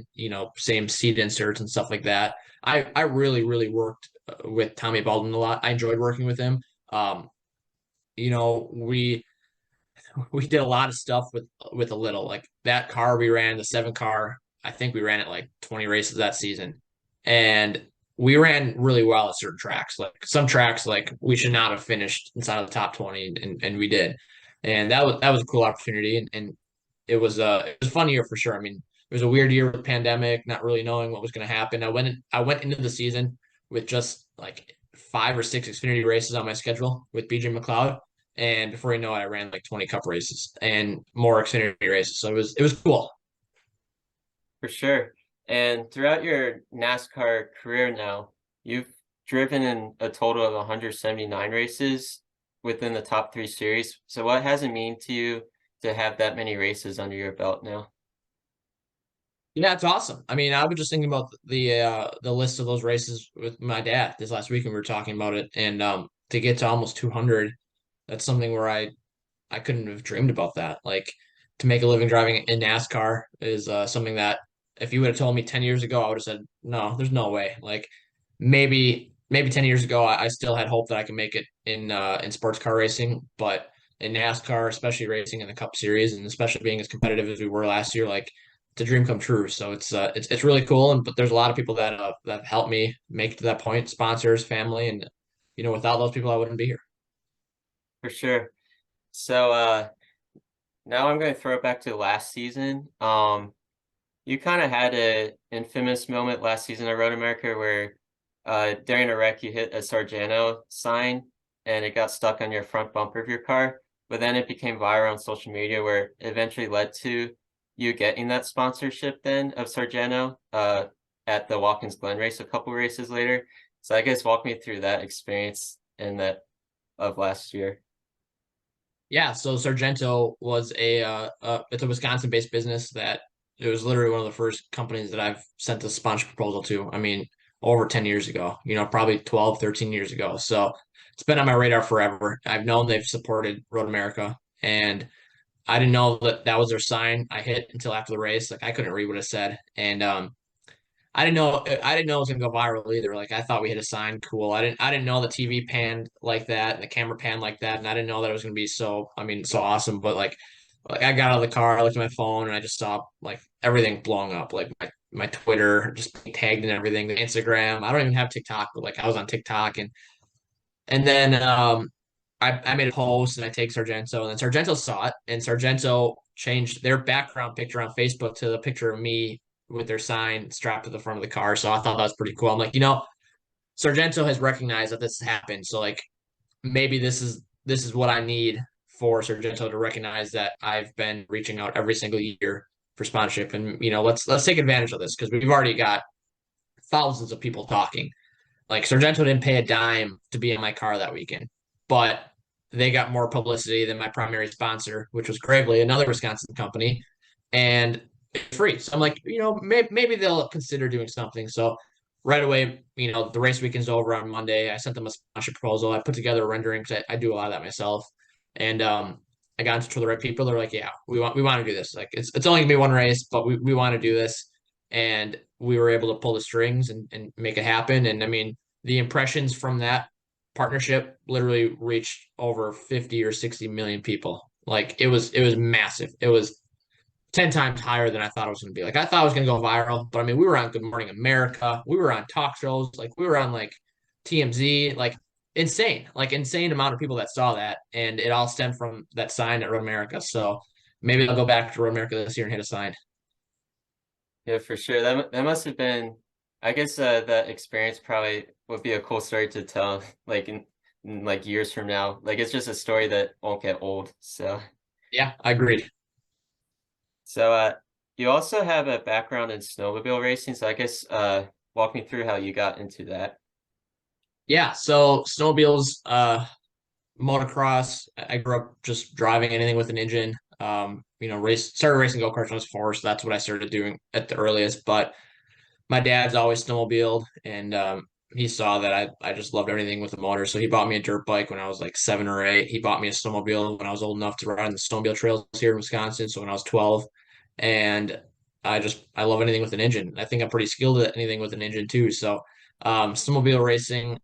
same seat inserts and stuff like that. I really worked with Tommy Baldwin a lot. I enjoyed working with him. Um, we we did a lot of stuff with a little like that car we ran the 7 car. I think we ran it like 20 races that season, and we ran really well at certain tracks. Like some tracks, like we should not have finished inside of the top 20, and we did, and that was a cool opportunity, and it was a fun year for sure. I mean, it was a weird year with the pandemic, not really knowing what was going to happen. I went into the season with just like 5 or 6 Xfinity races on my schedule with BJ McLeod. And before you know it, I ran like 20 cup races and more Xfinity races. So it was cool. For sure. And throughout your NASCAR career now, you've driven in a total of 179 races within the top three series. So what has it mean to you to have that many races under your belt now? Yeah, it's awesome. I mean, I was just thinking about the list of those races with my dad this last week, and we were talking about it. And to get to almost 200, that's something where I couldn't have dreamed about that. Like to make a living driving in NASCAR is something that if you would have told me 10 years ago, I would have said, no, there's no way. Like maybe 10 years ago, I still had hope that I could make it in sports car racing, but in NASCAR, especially racing in the Cup Series, and especially being as competitive as we were last year, like it's a dream come true. So it's really cool, and but there's a lot of people that have helped me make it to that point, sponsors, family, and without those people, I wouldn't be here. For sure. So now I'm going to throw it back to last season. You kind of had a infamous moment last season at Road America where during a wreck you hit a Sargento sign and it got stuck on your front bumper of your car. But then it became viral on social media where it eventually led to you getting that sponsorship then of Sargento at the Watkins Glen race a couple races later. So I guess walk me through that experience and that of last year. Yeah, so Sargento was it's a Wisconsin-based business that it was literally one of the first companies that I've sent a sponsorship proposal to. I mean, over 10 years ago, probably 12, 13 years ago. So it's been on my radar forever. I've known they've supported Road America, and I didn't know that that was their sign. I hit until after the race. Like I couldn't read what it said. And I didn't know it was gonna go viral either. Like I thought we hit a sign cool. I didn't know the TV panned like that and the camera panned like that, and I didn't know that it was gonna be so awesome. But like I got out of the car, I looked at my phone, and I just saw like everything blowing up. Like my Twitter just tagged and everything, the Instagram. I don't even have TikTok, but like I was on TikTok, and then I made a post and I tagged Sargento, and then Sargento saw it, and Sargento changed their background picture on Facebook to the picture of me with their sign strapped to the front of the car. So I thought that was pretty cool. I'm like, Sargento has recognized that this happened. So like maybe this is what I need for Sargento to recognize that I've been reaching out every single year for sponsorship. And let's take advantage of this because we've already got thousands of people talking. Like Sargento didn't pay a dime to be in my car that weekend, but they got more publicity than my primary sponsor, which was Gravely, another Wisconsin company, and it's free. So I'm like, maybe they'll consider doing something. So right away, the race weekend's over on Monday. I sent them a sponsorship proposal. I put together a rendering because I do a lot of that myself. And I got in touch with the right people. They're like, yeah, we want to do this. Like it's only gonna be one race, but we want to do this. And we were able to pull the strings and make it happen. And I mean, the impressions from that partnership literally reached over 50 or 60 million people. Like it was massive. It was 10 times higher than I thought it was going to be. Like I thought it was going to go viral, but I mean, we were on Good Morning America, we were on talk shows, like we were on like TMZ, like insane amount of people that saw that, and it all stemmed from that sign at Road America. So maybe I'll go back to Road America this year and hit a sign. Yeah, for sure. That must have been, I guess that experience probably would be a cool story to tell, like in like years from now. Like it's just a story that won't get old. Yeah, I agreed. So you also have a background in snowmobile racing, so I guess walk me through how you got into that. Yeah, so snowmobiles, motocross. I grew up just driving anything with an engine. Started racing go-karts when I was 4, so that's what I started doing at the earliest. But my dad's always snowmobiled, and he saw that I just loved everything with the motor. So he bought me a dirt bike when I was like 7 or 8. He bought me a snowmobile when I was old enough to ride on the snowmobile trails here in Wisconsin. So when I was 12, and I love anything with an engine. I think I'm pretty skilled at anything with an engine too. So snowmobile racing,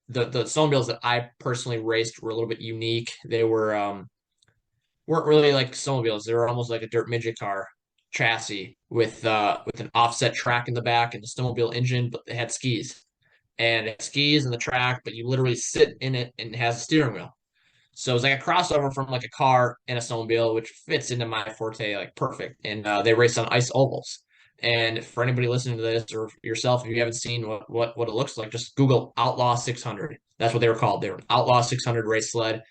the snowmobiles that I personally raced were a little bit unique. They weren't really like snowmobiles. They were almost like a dirt midget car chassis with an offset track in the back and the snowmobile engine, but they had skis. And it skis in the track, but you literally sit in it and it has a steering wheel. So it's like a crossover from like a car and a snowmobile, which fits into my forte like perfect. And they race on ice ovals. And for anybody listening to this or yourself, if you haven't seen what it looks like, just Google Outlaw 600. That's what they were called. They were an Outlaw 600 race sled.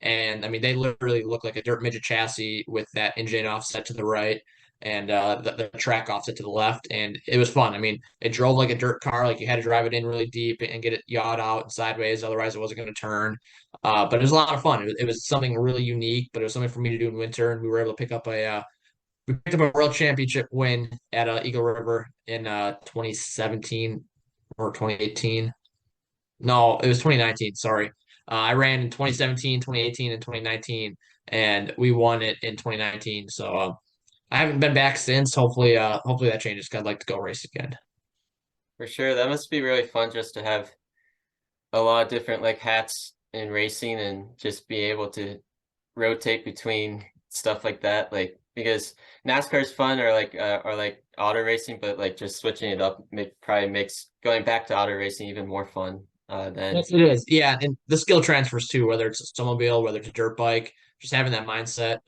And I mean, they literally look like a dirt midget chassis with that engine offset to the right and the track offset to the left. And it was fun. I mean, it drove like a dirt car, like you had to drive it in really deep and get it yawed out and sideways. Otherwise, it wasn't going to turn. But it was a lot of fun. It was something really unique, but it was something for me to do in winter. And we were able to we picked up a world championship win at Eagle River in 2017 or 2018. No, it was 2019. Sorry. I ran in 2017, 2018, and 2019, and we won it in 2019. So I haven't been back since. Hopefully that changes. 'Cause I'd like to go race again. For sure, that must be really fun just to have a lot of different like hats in racing and just be able to rotate between stuff like that. Like because NASCAR is fun or like auto racing, but like just switching it up probably makes going back to auto racing even more fun than Yes, it is. Yeah, and the skill transfers too, whether it's a snowmobile, whether it's a dirt bike, just having that mindset,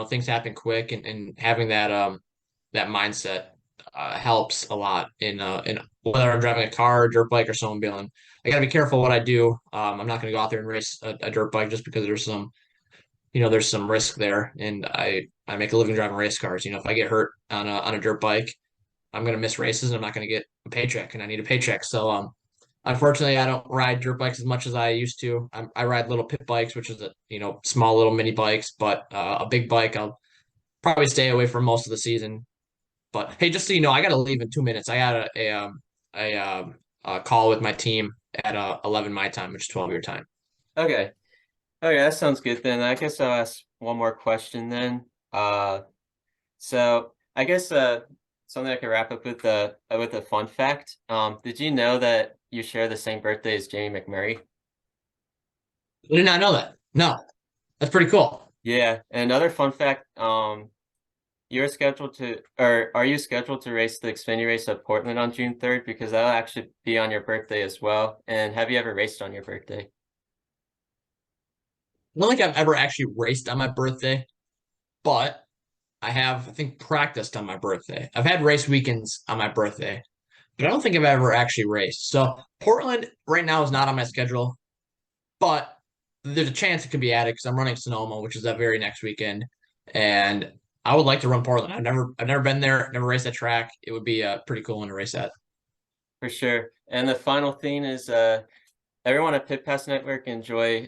things happen quick and having that mindset helps a lot in whether I'm driving a car, dirt bike, or snowmobile. And I gotta be careful what I do. I'm not gonna go out there and race a dirt bike just because there's some risk there. And I make a living driving race cars. If I get hurt on a dirt bike, I'm gonna miss races and I'm not gonna get a paycheck and I need a paycheck. So unfortunately, I don't ride dirt bikes as much as I used to. I ride little pit bikes, which is small little mini bikes, but a big bike I'll probably stay away from most of the season. But hey, just so you know, I got to leave in 2 minutes. I got a call with my team at 11 my time, which is 12 your time. okay. Okay, that sounds good then. I guess I'll ask one more question then. So I guess something I could wrap up with a fun fact. Did you know that you share the same birthday as Jamie McMurray? I did not know that. No, that's pretty cool. Yeah, and another fun fact, you're scheduled to, or are you scheduled to race the Xfinity race at Portland on June 3rd? Because that'll actually be on your birthday as well. And have you ever raced on your birthday? I don't think I've ever actually raced on my birthday, but I have, I think, practiced on my birthday. I've had race weekends on my birthday, but I don't think I've ever actually raced. So Portland right now is not on my schedule, but there's a chance it could be added because I'm running Sonoma, which is that very next weekend, and I would like to run Portland. I've never been there, never raced that track. It would be a pretty cool one to race at. For sure. And the final thing is everyone at Pit Pass Network enjoy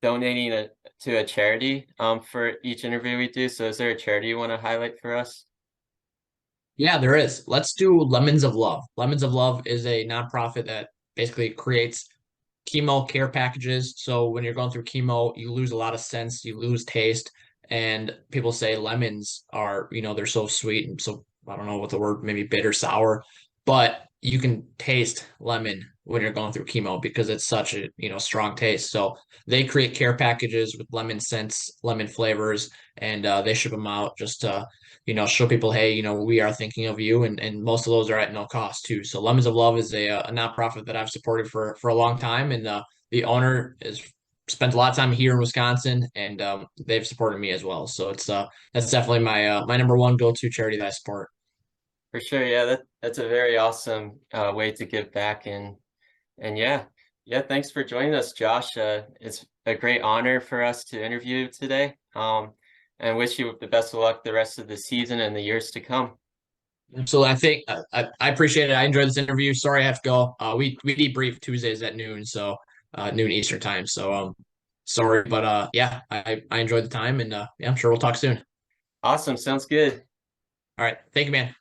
donating to a charity for each interview we do. So is there a charity you want to highlight for us? Yeah, there is. Let's do Lemons of Love. Lemons of Love is a nonprofit that basically creates chemo care packages. So when you're going through chemo, you lose a lot of sense, you lose taste, and people say lemons are, they're so sweet and so I don't know what the word, maybe bitter, sour, but you can taste lemon when you're going through chemo because it's such a, strong taste. So they create care packages with lemon scents, lemon flavors, and they ship them out just to show people, hey, we are thinking of you, and most of those are at no cost too. So Lemons of Love is a nonprofit that I've supported for a long time, and the owner is spent a lot of time here in Wisconsin, and they've supported me as well. So it's that's definitely my number one go-to charity that I support. For sure, yeah, that's a very awesome way to give back and yeah. Yeah, thanks for joining us, Josh. It's a great honor for us to interview you today. And wish you the best of luck the rest of the season and the years to come. Absolutely, I think I appreciate it. I enjoyed this interview. Sorry I have to go. We debrief Tuesdays at noon, so noon Eastern time. So sorry, but yeah, I enjoyed the time, and yeah, I'm sure we'll talk soon. Awesome, sounds good. All right, thank you, man.